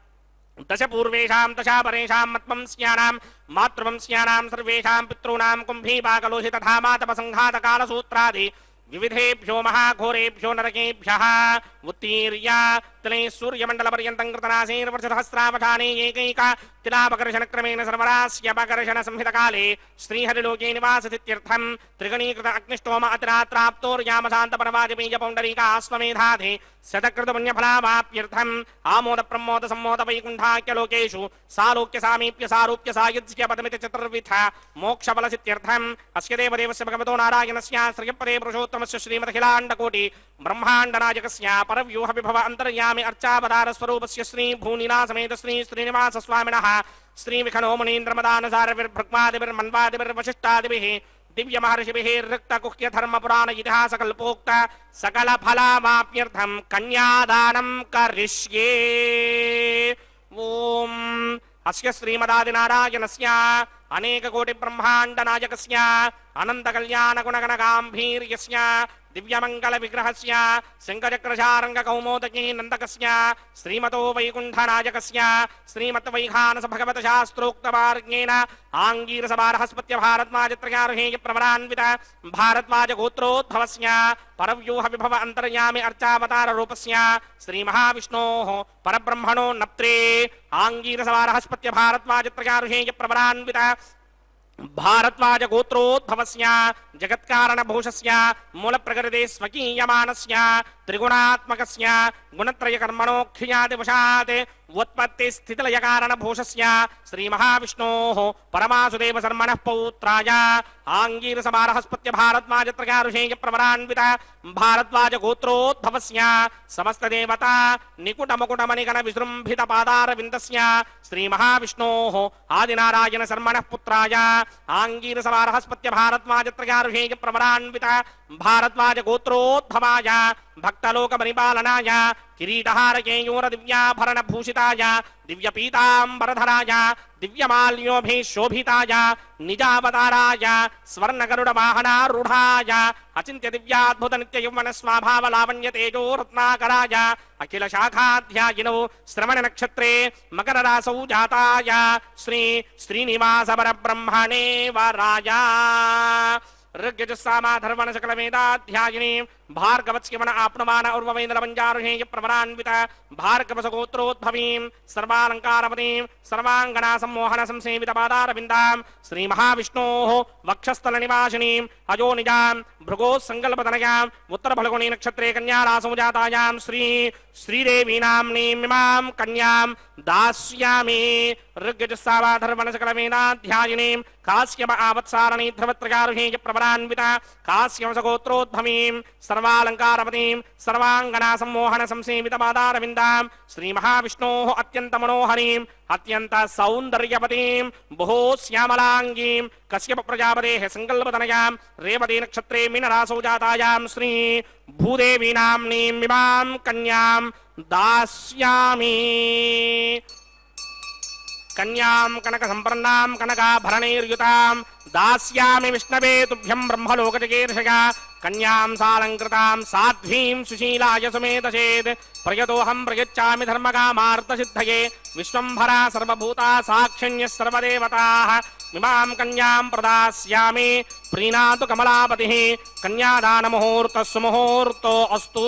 దశ పూర్వేషాం దశాపరేషాం మత్వంస్యానాం మాతృవంస్యానాం సర్వేషాం పితॄణాం కుంభీపాకలోహిత ధామాతప సంఘాత కాలసూత్రాది వివిధేభ్యో మహాఘోరేభ్యో నరకేభ్యః उत्तीर्य तिले सूर्यमण्डलपर्यन्तं कृतनासेर्वर्षसहस्रावधाने एकैक तिलापकर्षणक्रमेण सर्वरास्यपकर्षण संहितकाले श्रीहरिलोके निवासतीत्यर्थं त्रिगणीकृत अग्निष्टोम अतिरात्राप्तोर्यामशान्तपरमादिबीजपौण्डरीकाश्वमेधाधि शतकृतपुण्यफलावाप्यर्थम् आमोद प्रमोद सम्मोद वैकुण्ठाख्यलोकेषु सालोक्य सामीप्य सारूप्य सायुज्य पदमिति चतुर्विध मोक्षफलसित्यर्थम् अस्य देवदेवस्य भगवतो नारायणस्य श्रियपदे पुरुषोत्तमस्य श्रीमदखिलाण्डकोटि ब्रह्माण्डनायकस्य परव्यूह विभव अन्तर्यामि अर्चावतारस्वरूपस्य श्री भूनिना समेत श्री श्रीनिवास स्वामिनः श्रीविखनो मुनीन्द्रमदानुसारविर्भृग्मादिभिर्मन्वादिभिर्वशिष्टादिभिः दिव्य महर्षिभिः ऋक्तकुह्य धर्म पुराण इतिहास कल्पोक्त सकल फलामाप्यर्थं कन्यादानं करिष्ये। ओम अस्य श्रीमदादिनारायणस्य अनेक कोटि ब्रह्मांड नायकस्य अनंत कल्याण गुणगण गांभीर्यस्य दिव्यमंगल विग्रहस्य शंखचक्रशारंग कौमोदकी नंदकस्य श्रीमतो वैकुंठ नायकस्य श्रीमत वैखानस भगवत शास्त्रोक्त मार्गेण आंगीरस बारहस्पत्य भारद्वाजत्रयार्हेय प्रवरान्वित भारद्वाज गोत्रोद्भवस्य परव्यूह विभव अंतर्यामि अर्चावतार रूपस्य श्री महाविष्णोः परब्रह्मणो नप्त्रे आंगीरस बारहस्पत्य भारद्वाजत्रयार्हेय प्रवरान्वित भारद्वाज गोत्रोद्भवस्य जगत्कारण भूषस्य मूल प्रकृते स्वकीयमानस्य त्रिगुणात्मकस्य गुणत्रय कर्मणोऽख्यादिवशात् उत्पत्ति स्थितिलय कारण भूषस्य श्री महाविष्णोः परमासुदेव शर्मणः पौत्राय आंगीरस बारहस्पत्य भारद्वाजत्रयार्हेय प्रवरान्वित भारद्वाज गोत्रोद्भवस्य समस्त देवता निकुट मुकुट मणिगण विजृंभित पादारविन्दस्य श्री महाविष्णोः आदिनारायण शर्मणः पुत्राय आंगीरस बारहस्पत्य भारद्वाजत्रयार्हेय प्रवरान्वित भारद्वाज गोत्रोद्भवाय भक्तलोक परिपालनाय किरीटहार केयूर दिव्याभरण भूषिताय दिव्य पीतांबरधराय दिव्यमाल्योभिः शोभिताय निजावताराय स्वर्ण गरुड वाहनारूढ़ाय अचिंत्य दिव्याद्भुत नित्य यौवन स्वाभाव लावण्य तेजो रत्नाकराय अखिल शाखाध्यायिनो श्रवण नक्षत्रे मकर रासौ जाताय श्री श्रीनिवास परब्रह्मणे वराय ऋग्यजुस्सामाधर्वण सकल वेदाध्यायिनी भार्गवत्स्यमन आप्नुमान उर्ववेन्द्रपञ्चारुहेय प्रवरान्वित भार्गवसगोत्रोद्भवीं सर्वालङ्कारवतीं सर्वाङ्गना सम्मोहन संसेवित पादारविन्दां श्री महाविष्णोः वक्षस्थल निवासिनीं अजो निजां भृगोः सङ्कल्पतनयां उत्तर फल्गुनी नक्षत्रे कन्यारासौ जातायां श्री श्रीदेवी नाम्नीमिमां कन्यां दास्यामि ऋग्यजुस्सामाधर्वण सकल वेदाध्यायिनीं काश्यप आवत्सारणी ध्रुवत्रयारुहेय प्रवरान्वित काश्यपसगोत्रोद्भवीं सर्वालंकारवतीं सर्वांगना सम्मोहन संसेवित पादारविन्दां श्री महाविष्णोः अत्यंत मनोहरीं अत्यंत सौंदर्यवतीं बहु श्यामलांगीं कश्यप प्रजापतेः संकल्पतनयां रेवती नक्षत्रे मीनरासौ जातायां श्री भूदेवी नाम्नीमिमां कन्यां दास्यामि कन्यां कनक संपन्नां कनकाभरणैर्युतां दास्यामि विष्णवे तुभ्यं ब्रह्मलोकजगीर्षया कन्यां सालंकृतां साध्वीं सुशीलाय सुमेधसेत् प्रयतोऽहं प्रयच्छामि धर्मकामार्थसिद्धये विश्वम्भरा सर्वभूता साक्षिण्यः सर्वदेवताः इमां कन्यां प्रदास्यामि प्रीणातु कमलापतिः कन्यादानमुहूर्तः सुमुहूर्तो अस्तु।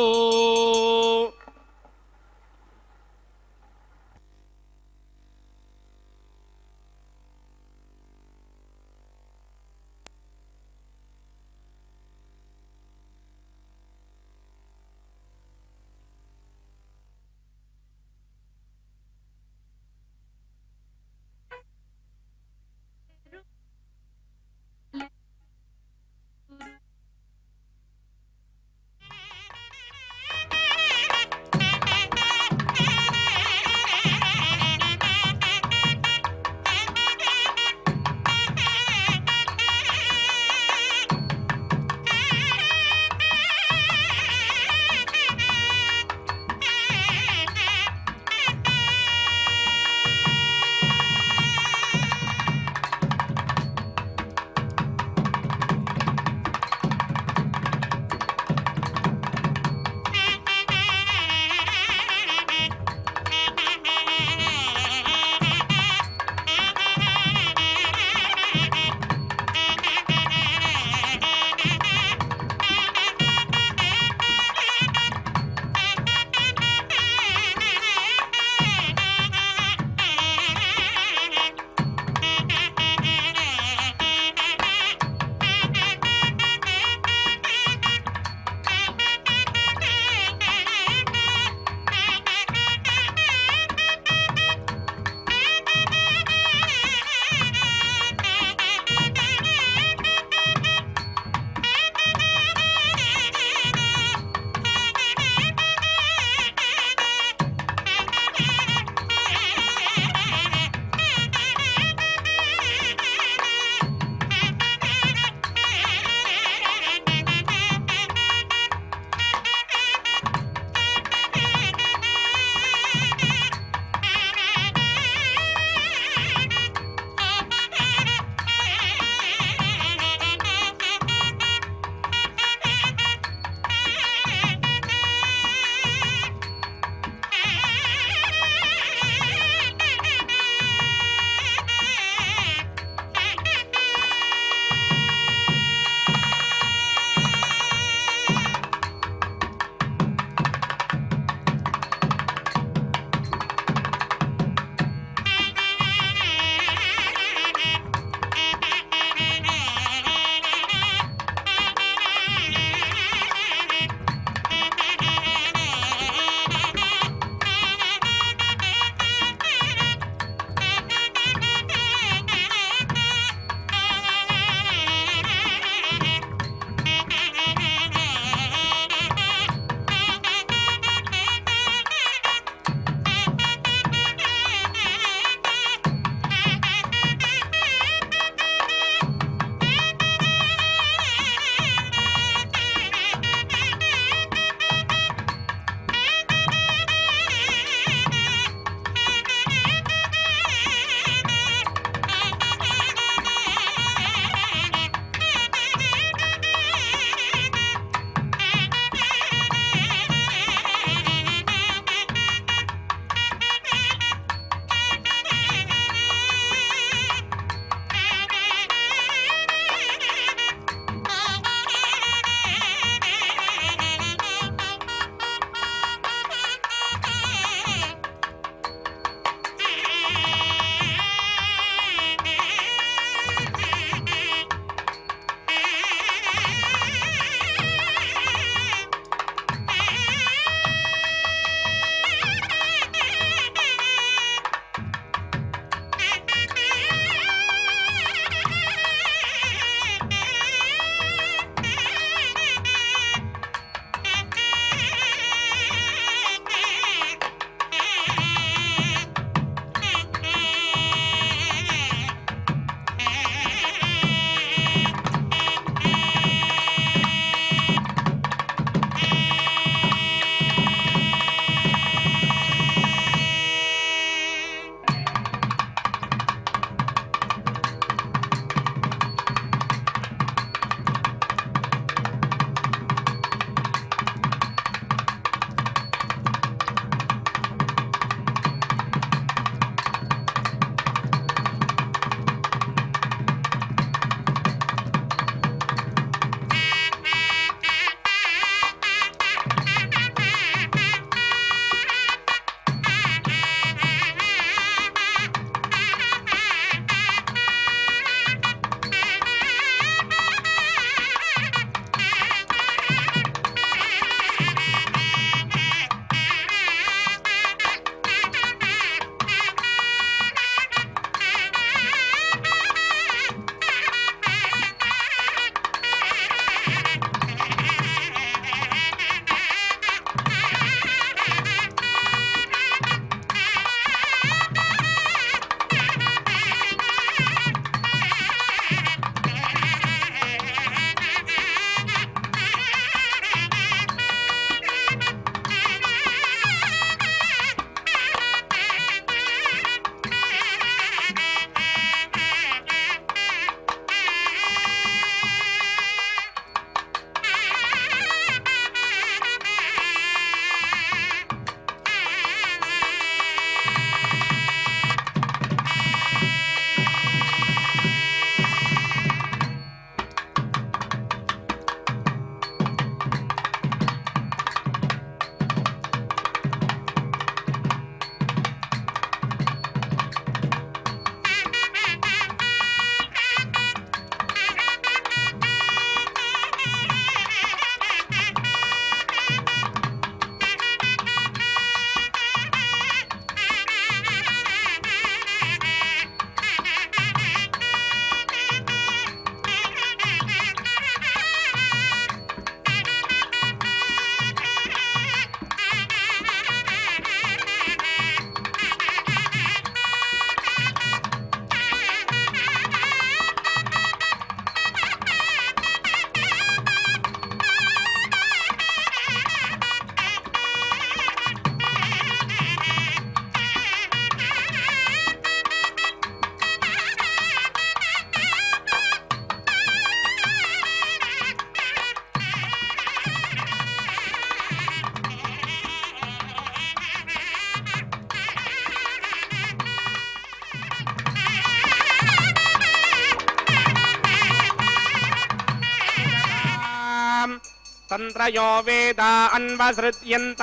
तन्त्रयो वेद अन्वसृज्यन्त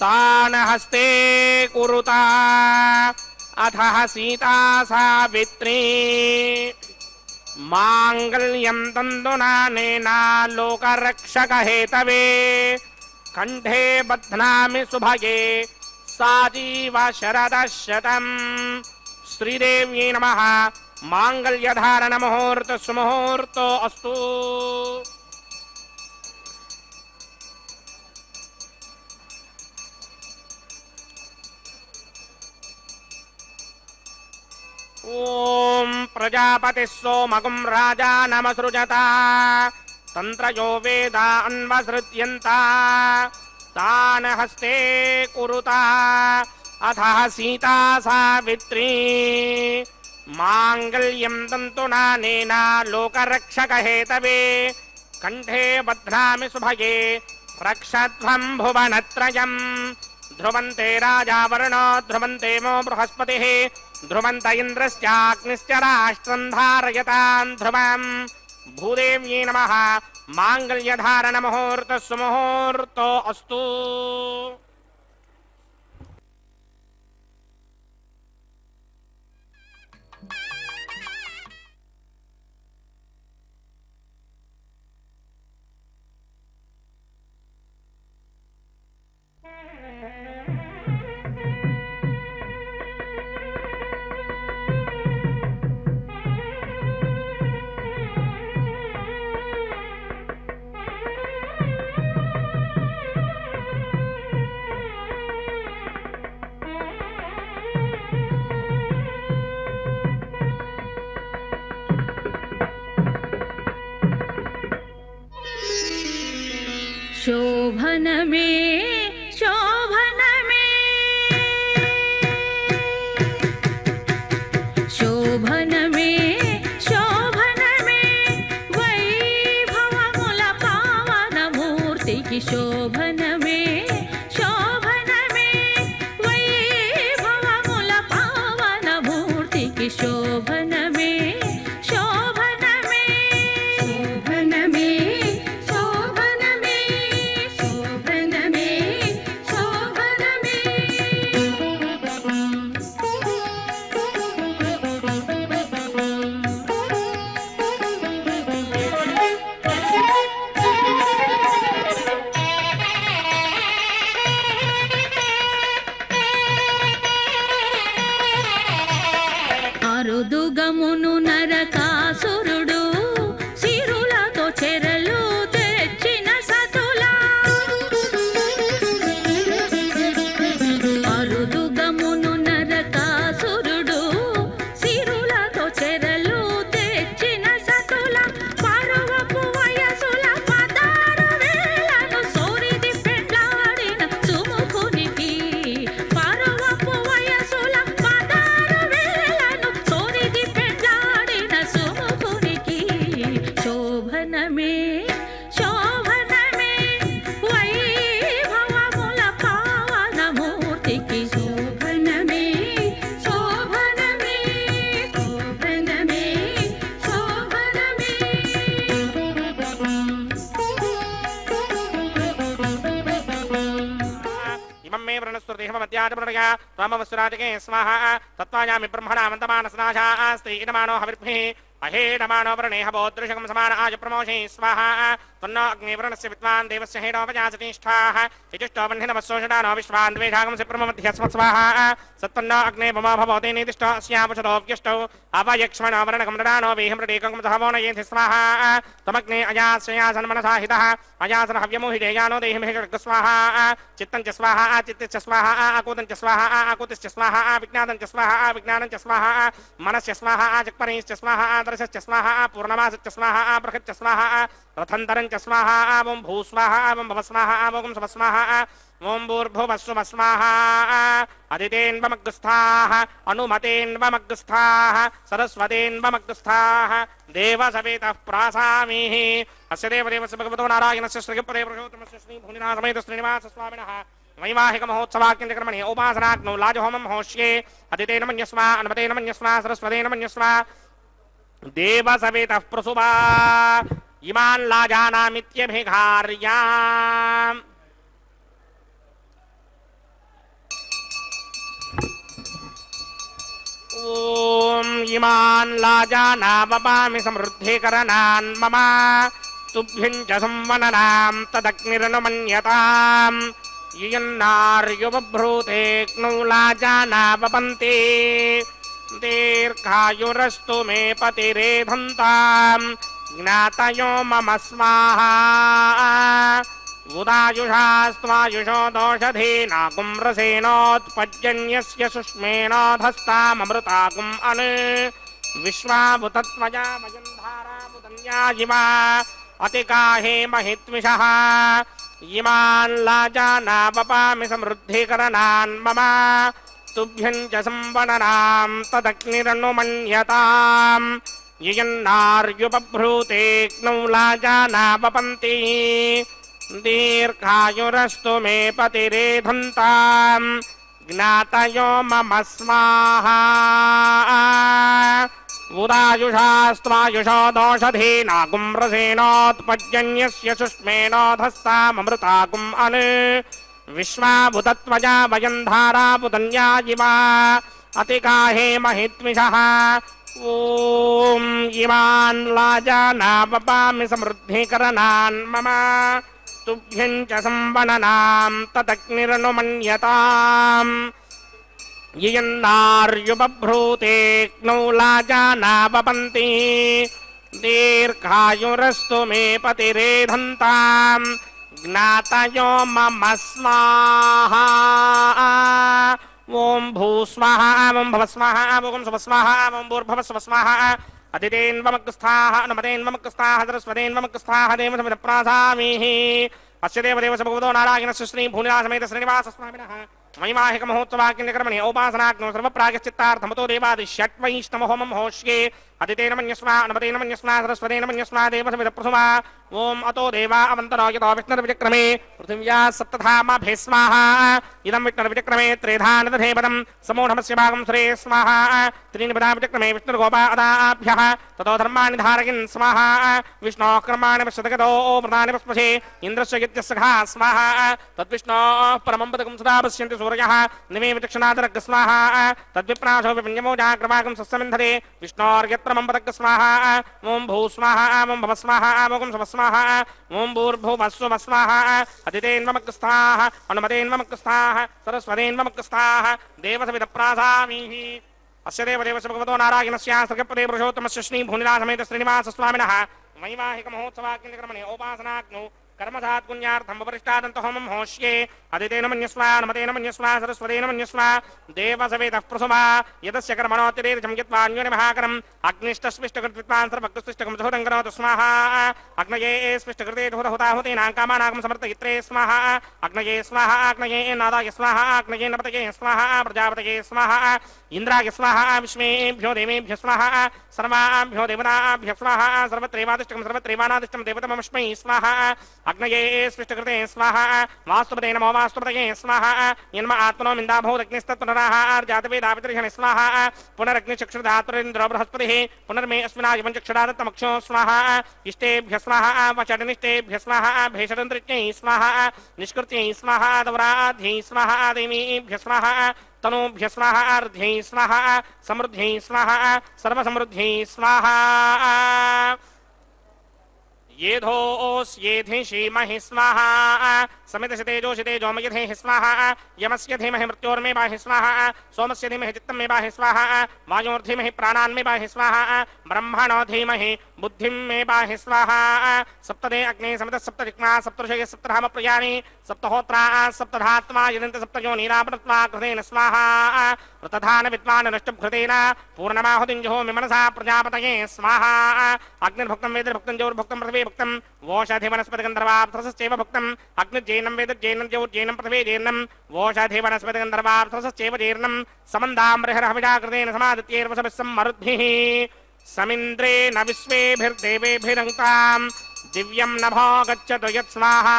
तान् हस्ते कुरुता अथः सीता सावित्री माङ्गल्यं तन्तुनानेना लोकरक्षकहेतवे कण्ठे बध्नामि सुभगे साजीव शरदः शतम् श्रीदेव्यै नमः माङ्गल्यधारण मुहूर्त सुमुहूर्तो अस्तु ओम प्रजापति सोमगुं राजानमसृजता तंत्रयो वेदा अन्वसृज्यन्ता तान् हस्ते कुरुता अथः सीता सावित्री माङ्गल्यं तन्तुनानेना लोकरक्षकहेतवे कण्ठे बध्नामि सुभगे रक्षध्वं भुवनत्रयम् ध्रुवन्ते राजावरुणो ध्रुवन्ते मो बृहस्पतिः ध्रुवन्त इन्द्रश्चाग्निश्च राष्ट्रं धारयतां ध्रुवम् भूदेव्यै नमः माङ्गल्यधारण मुहूर्त सुमुहूर्तो अस्तु शोभन में शोभन में शोभन में शोभन में वैभवमुल पावन मूर्ति की शोभन में शोभन में वैभवमुल पावन मूर्ति की शोभन में शोभन में शोभन में शोभन में शोभन అరుదుగమును నరకాసురుడు సిరులతో చెరలు తెచ్చిన సతులా అరుదుగమును నరకాసురుడు సిరులతో చెరలు తెచ్చిన సతులా పరువపు వయసుల 16 వేలను సోరిది పెండ్లాడిన సుముఖునికి పరువపు వయసుల 16 వేలను సోరిది పెండ్లాడిన సుముఖునికి శోభనమే శోభనమే వైభవముల పావన మూర్తికి శోభనమే శోభనమే శోభనమే శోభనమే इमं मे वृणस्तुतिहमत्याजप्रणया त्वमवसुराजके स्वाहा तत्त्वायामि ब्रह्मणामन्तमानसनाशास्ति इदमानो हविर्भिः अहेडमानो वृणेह बोदृशकं समान आज प्रमोषे स्वाहा तन्नो अग्निवृणस्य विद्वान् देवस्य हेडोपजासतिष्ठाः यजुष्टो बन्धिनवस्सोषडानो विश्वान् द्वेषागं सिप्रमध्यस्मत् स्वाहा सत्तन्नो अग्ने मम भवते निदिष्टो अस्यापचतो व्यष्टौ अवयक्ष्मणो वरणकमृडानो वेहमृडेकं सहवो नयेति स्वाहा तमग्ने अजास्यासन्मनसा हितः अजासन हव्यमोहिडेयानो देहिमहिषड्ग स्वाहा चित्तं च स्वाहा चित्तश्च स्वाहा आकूतं च स्वाहा आकूतिश्च स्वाहा विज्ञातं च स्वाहा विज्ञानं च स्वाहा मनस्य स्वाहा चक्परेश्च स्वाहा दर्शश्च स्वाहा पूर्णमासश्च स्वाहा बृहच्च स्वाहा रथन्तरं च स्वाहा ओं भूस्वाहा ओं भवस्वाहा ओं स्वस्वाहा ओं भूर्भुवस्सुवस्वाहा अदितेन्वमग्रस्थाः अनुमतेन्वमग्रस्थाः सरस्वतेन्वमग्रस्थाः देवसवेतः प्रासामीः अस्य देवदेवस्य भगवतो नारायणस्य श्रीपदे पुरुषोत्तमस्य श्रीभूनिनाथ समेत श्रीनिवासस्वामिनः वैवाहिक महोत्सवाख्यकर्मणि उपासनाग्नौ लाजहोमं होष्ये अदितेन मन्यस्वा अनुमतेन मन्यस्वा सरस्वतेन मन्यस्वा देवसवेतः प्रसुवा इमान् लाजानामित्यभिघार्य ॐ इमान् लाजानामपामि समृद्धिकरणान् मम तुभ्यं च संवननां तदग्निरनुमन्यताम् यन्नार्युबभ्रूतेऽग्नौ लाजानावपन्ति दीर्घायुरस्तु मे पतिरेधन्ताम् ज्ञातयो मम स्वाहा उदायुषास्त्वायुषो दोषधीनागुं रसेनोत्पद्यन्यस्य सुष्मेणोधस्ताममृतागुम् अनु विश्वाभुतत्वया मयन्धारामुदन्याजिमा अतिकाहे महित्विषः इमान् लाजानावपामि समृद्धिकरणान् मम तुभ्यं च संवननां तदग्निरनुमन्यताम् यन्नार्युबभ्रूतेऽग्नौ लाजानावपन्ति दीर्घायुरस्तु मे पतिरेधन्ताम् ज्ञातयो मम स्वाहा उदायुषास्त्वायुषो दोषधीनागुं रसेनोत्पद्यन्यस्य सुष्मेणोधस्ताममृतागुम् अनु विश्वाभुतत्वया वयन्धारापुतन्याजिवा अतिकाहे महित्विषः ॐ इमान् लाजानावपामि समृद्धिकरणान् मम तुभ्यं च संवननां तदग्निरनुमन्यताम् यन्नार्युबभ्रूतेऽग्नौ लाजानावपन्ति दीर्घायुरस्तु मे पतिरेधन्ताम् ज्ञातयो मम स्वाहा ओं भूस्वाहा ओं भवस्वाहा ओं सुवस्वाहा ओं भूर्भुवस्वाहा अदितेन्वमग्रस्थाः अनुमतेन्वमग्रस्थाः सरस्वतेन्वमग्रस्थाः देवसमिदप्रासामीः अस्य देवदेवस्य भगवतो नारायणस्य श्री भूनिलासमेत श्रीनिवासस्वामिनः महिमाहिक महोत्सवाकिन्यकर्मणि औपासनाग्नौ सर्वप्रायश्चित्तार्थमतो देवादिषट्वैष्णवहोमं होष्ये अदितेन मन्यस्वा अनुमतेन मन्यस्वा सरस्वतेन मन्यस्वा देवसमिदप्रसुमा ओम अतो देवा अवन्तरो यतो विष्णुर्विचक्रमे पृथिव्या सप्तधामाभे स्वाहा इदं विष्णुर्विचक्रमे त्रेधानदधेपदं समूढमस्य भागं सुरे स्वाहा त्रीणि पदा विचक्रमे विष्णुर्गोपादाभ्यः ततो धर्माणि धारयन् स्वाहा विष्णोः कर्माणि पश्यतगतो प्रदानि पस्पशे इन्द्रस्य यज्ञस्य घा स्वाहा तद्विष्णोः परमं पदकं सदा पश्यन्ति सूर्यः निमे विचक्षणादरग् स्वाहा तद्विप्राशो विपञ्जमो जाग्रवाकं सस्यमिन्धरे विष्णोर्यत्रमं पदग् स्वाहा ओं भू स्वाहा ओं भव स्वाहा ओं सुव स्वाहा ओं भूर्भुवस्सुव स्वाहा अदितेन्वमग्रस्थाः अनुमतेन्वमग्रस्थाः सरस्वतेन्वमग्रस्थाः देवसमिदप्रासामीः अस्य देवदेवस्य भगवतो नारायणस्य सर्गपदे पुरुषोत्तमस्य श्री भूनिलासमेत श्रीनिवासस्वामिनः महिमाहिक महोत्सवाकिन्यकर्मणि औपासनाग्नौ कर्मधात् पुण्यार्थं वरिष्ठादन्तहोमं होष्ये अदितेन मन्यस्वा अनुमतेन मन्यस्वा सरस्वतेन मन्यस्वा देवसवेतः प्रसुमा यदस्य कर्मणोऽतिरेकं यत्वान्योनिमहाकरम् अग्निष्टस्मिष्टकृत्वान् सर्वक्तुष्टकं सुहृदं करोतु स्वाहा अग्नये स्मिष्टकृते हुताहुतीनां कामानां समर्थयित्रे स्वाहा अग्नये स्वाहा अग्नये नादाय स्वाहा अग्नये नपतये स्वाहा प्रजापतये स्वाहा इन्द्राय स्वाहा विश्वेभ्यो देवेभ्यो स्वाहा सर्वाभ्यो देवताभ्यो स्वाहा सर्वत्रैवादिष्टकं सर्वत्रैवानादिष्टं देवतमस्मै स्वाहा अग्नये स्पृष्टकृते स्वाहा वास्तुपते नमो वास्तुपतये स्वाहा यन्म आत्मनो मिन्दाभूदग्निस्तत्पुनराहार्जातवेदावितर्षणे स्वाहा पुनरग्निचक्षुर्धातुरिन्द्रो बृहस्पतिः पुनर्मे अस्मिनायवं चक्षुरादत्तमक्षो स्वाहा इष्टेभ्य स्वाहा वचटनिष्टेभ्य स्वाहा भेषदन्तरिज्ञै स्वाहा निष्कृत्यै स्वाहा दौराध्यै स्वाहा देवीभ्य स्वाहा तनूभ्य स्वाहा अर्ध्यै स्वाहा समृद्ध्यै स्वाहा सर्वसमृद्ध्यै स्वाहा येधोऽस्येधि श्रीमहि स्वाहा समितशतेजोषितेजो मयधेः स्वाहा यमस्य धीमहि मृत्योर्मे बाहि स्वाहा सोमस्य धीमहि चित्तं मे बाहि स्वाहा वायोर्धीमहि प्राणान् मे बाहि स्वाहा ब्रह्मणो धीमहि बुद्धिं मे बाहि स्वाहा सप्तदे अग्ने समितः सप्तदिक्मा सप्तऋषयः सप्तधामप्रियाणि सप्तहोत्रा सप्तधात्मा यदन्त सप्तयोनिरापृत्वा कृतेन स्वाहा ऋतधान विद्वान् नष्टभृतेन पूर्णमाहुतिञ्जुहोमि मनसा प्रजापतये स्वाहा अग्निर्भुक्तं वेदर्भुक्तं ज्योर्भुक्तं पृथिवी भुक्तं वोषधिवनस्पतिगन्धर्वार्थसश्चैव भुक्तं अग्निर्जैनं वेदर्जैनं ज्योर्जैनं पृथिवी जैनं वोषधिवनस्पतिगन्धर्वार्थसश्चैव जैर्नं समन्दाम्रिहरहविषा कृतेन समादित्यैर्वशभिः मरुद्भिः समिन्द्रेण विश्वेभिर्देवेभिरङ्क्तां दिव्यं नभो गच्छतु यत् स्वाहा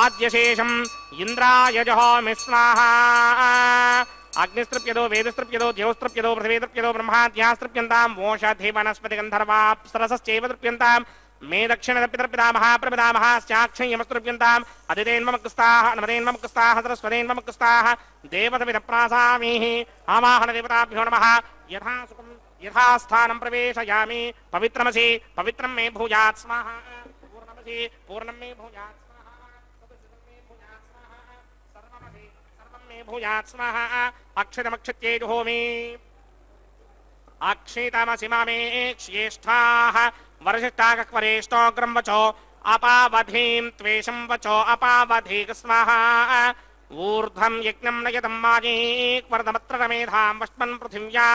आद्यशेषम् इन्द्राय जहोमि स्वाहा अग्निस्तृप्यदो वेदस्तृप्यदो ज्योस्तृप्यदो पृथिवीतृप्यदो ब्रह्माद्यास्तृप्यन्तां वोषधि वनस्पतिगन्धर्वाप्सरसश्चैव तृप्यन्तां मे दक्षिण पितरपितामह प्रपितामहाश्चाक्षयमस्तृप्यन्ताम् अदितेन्ममुक्ताः नमदेन्ममुक्ताः सरस्वतेन्ममुक्ताः देवतमिदप्रासामीः आवाहन देवताभ्यो नमः यथा सुखं यथा स्थानं प्रवेशयामि पवित्रमसि पवित्रं मे भूयात् स्वाहा पूर्णमसि पूर्णं मे भूयात् स्वाहा सदसदं मे भूयात् स्वाहा सर्वमसि सर्वं मे भूयात् स्वाहा अक्षतमक्षत्ये जुहोमि अक्षितमसि मामे ज्येष्ठाः वर्षिष्ठाकवरेष्ठोऽग्रं वचो अपावधीं त्वेषं वचो अपावधीक स्वाहा ऊर्ध्वं यज्ञं नयतं माजीक्वर्धमत्र रमेधां वष्मन् पृथिव्या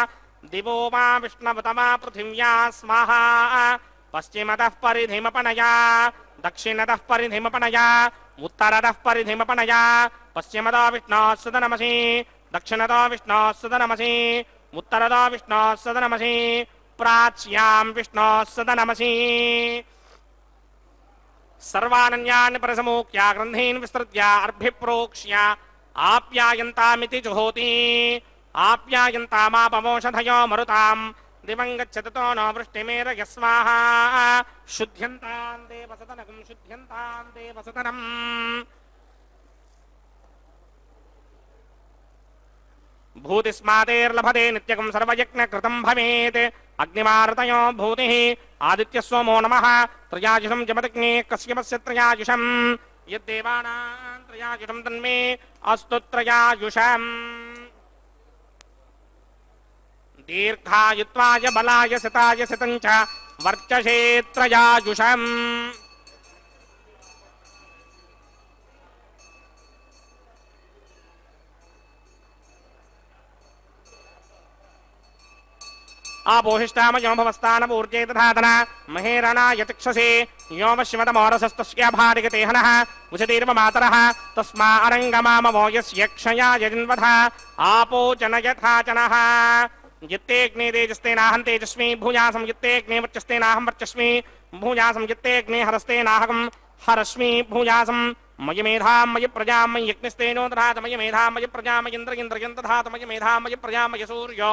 दिवो मा विष्णवतमा पृथिव्या स्वाहा पश्चिमतः परिधिमपनया दक्षिणतः परिधिमपनया उत्तरतः परिधिमपनया पश्चिमतो विष्णोः सदनमसि दक्षिणतो विष्णोः सदनमसि उत्तरतो विष्णोः सदनमसि प्राच्यां विष्णोः सदनमसि सर्वानन्यान् परसमूक्ष्या ग्रन्थीन् विस्तृत्य अर्भिप्रोक्ष्य आप्यायन्तामिति जुहोति आप्यायन्तामापमोषधयो मरुतां दिवं गच्छतो नो वृष्टिमेरय स्वाहा शुद्ध्यन्तां देवसदनकं शुद्ध्यन्तां देवसदनम् भूतिस्मातेर्लभते नित्यकं सर्वयज्ञकृतं भवेत् अग्निमारतयो भूतिः आदित्यस्वमो नमः त्रयाजुषं जपदग्ने कश्यपस्य त्रयाजुषं यद्देवानां त्रयाजुषं तन्मे अस्तु त्रयाजुषम् दीर्घायुत्वाय बलाय शताय शतं च वर्चसे त्रयाजुषम् आपोहिष्टामयो भवस्तानपूर्जे तथातन महेरणाय तिक्षसे योमशिवतमोरसस्तस्य भारिगते हनः उशतीर्वमातरः तस्मा अरङ्गमामवो यस्य क्षयाय जिन्वथ आपो जनयथा जनः यत्तेऽग्ने तेजस्तेनाहं तेजस्मि भूयासं यत्तेऽग्ने वर्चस्तेनाहं वर्चस्मि भूयासं यत्तेऽग्ने हरस्तेनाहं हरस्मि भूयासं मयि मेधां मयि प्रजां मयि यज्ञस्तेनो दधात मयि मेधां मयि प्रजां मयिन्द्रयन्द्रयं दधात मयि मेधां मयि प्रजां मयि सूर्यो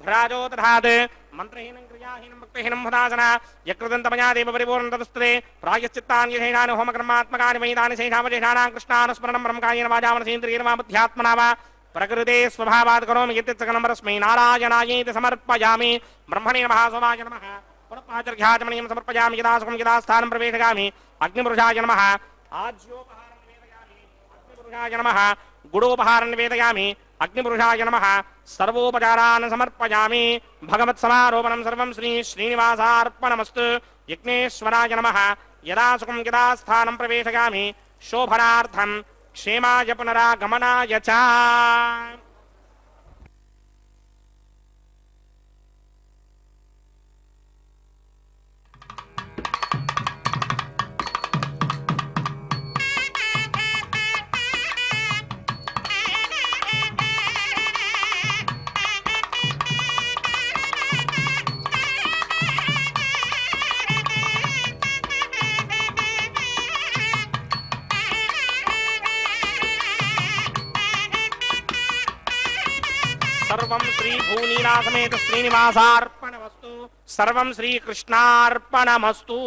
भ्राजो दधात् मन्त्रहीनं क्रियाहीनं भक्तिहीनं भदासना यकृदन्तमया देव परिपूर्णतस्तुते प्रायश्चित्तानि यथेनानि होमकर्मात्मकानि वैदानि शैषावशेषाणां कृष्णानुस्मरणं ब्रह्मकायेन वाचा मनसेन्द्रियेण वा बुद्ध्यात्मना वा प्रकृते स्वभावात् करोमि यत्तित्सकलं परस्मै नारायणायेति समर्पयामि ब्रह्मणे नमः सोमाय नमः पुनःपाचर्घ्याचमनीयं समर्पयामि यदा सुखं यदा स्थानं प्रवेशयामि अग्निपुरुषाय नमः आज्योपहारं निवेदयामि अग्निपुरुषाय नमः गुडोपहारं निवेदयामि अग्निपुरुषाय नमः सर्वोपचारान् समर्पयामि भगवत्समारोपणं सर्वं श्री श्रीनिवासार्पणमस्तु यज्ञेश्वराय नमः यदा सुखं यदा स्थानं प्रवेशयामि शोभनार्थं क्षेमाय पुनरागमनाय च सर्वं श्री भूनीलासमेत श्रीनिवासार्पणमस्तु सर्वं श्रीकृष्णार्पणमस्तु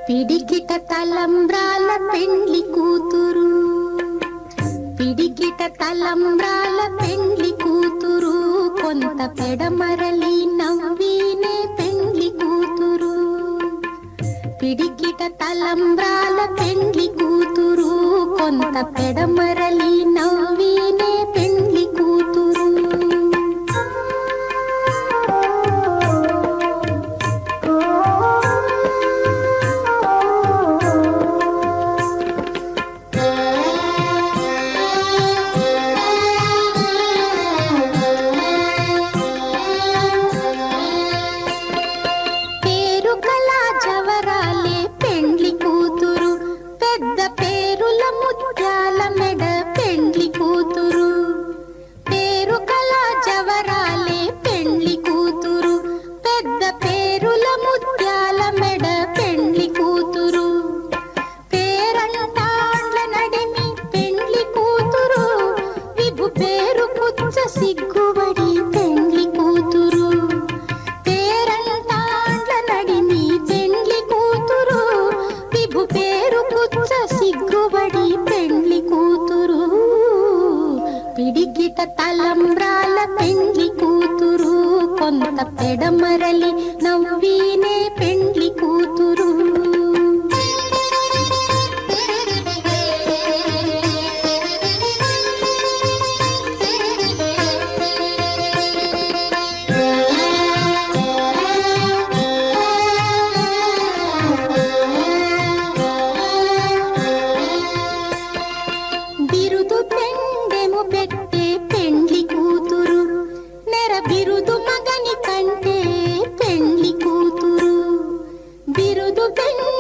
పిడికిట తలంబ్రాల పెండ్లి కూతురు, పిడికిట తలంబ్రాల పెండ్లి కూతురు, కొంత పెడమరలి నవ్వినే పెండ్లి కూతురు. పిడికిట తలంబ్రాల పెండ్లి కూతురు, కొంత పెడమరలి నవ్వినే పెండ్లి కూతురు. సిగ్గుబడి పెండ్లి కూతురు, పేరంటాండ్ల నడిమి పెండ్లి కూతురు, విభు పేరు పుచ్చ సిగ్గుబడి పెండ్లి కూతురు. పిడికిట తలంబ్రాల పెండ్లి కూతురు, కొంత పెడమరలి నవ్వినే పెండ్లి కూతురు. బిరుదు పెండెము పెట్టే పెండ్లి కూతురు, నెర బిరుదు మగని కంటే పెండ్లి కూతురు. బిరుదు పెండెము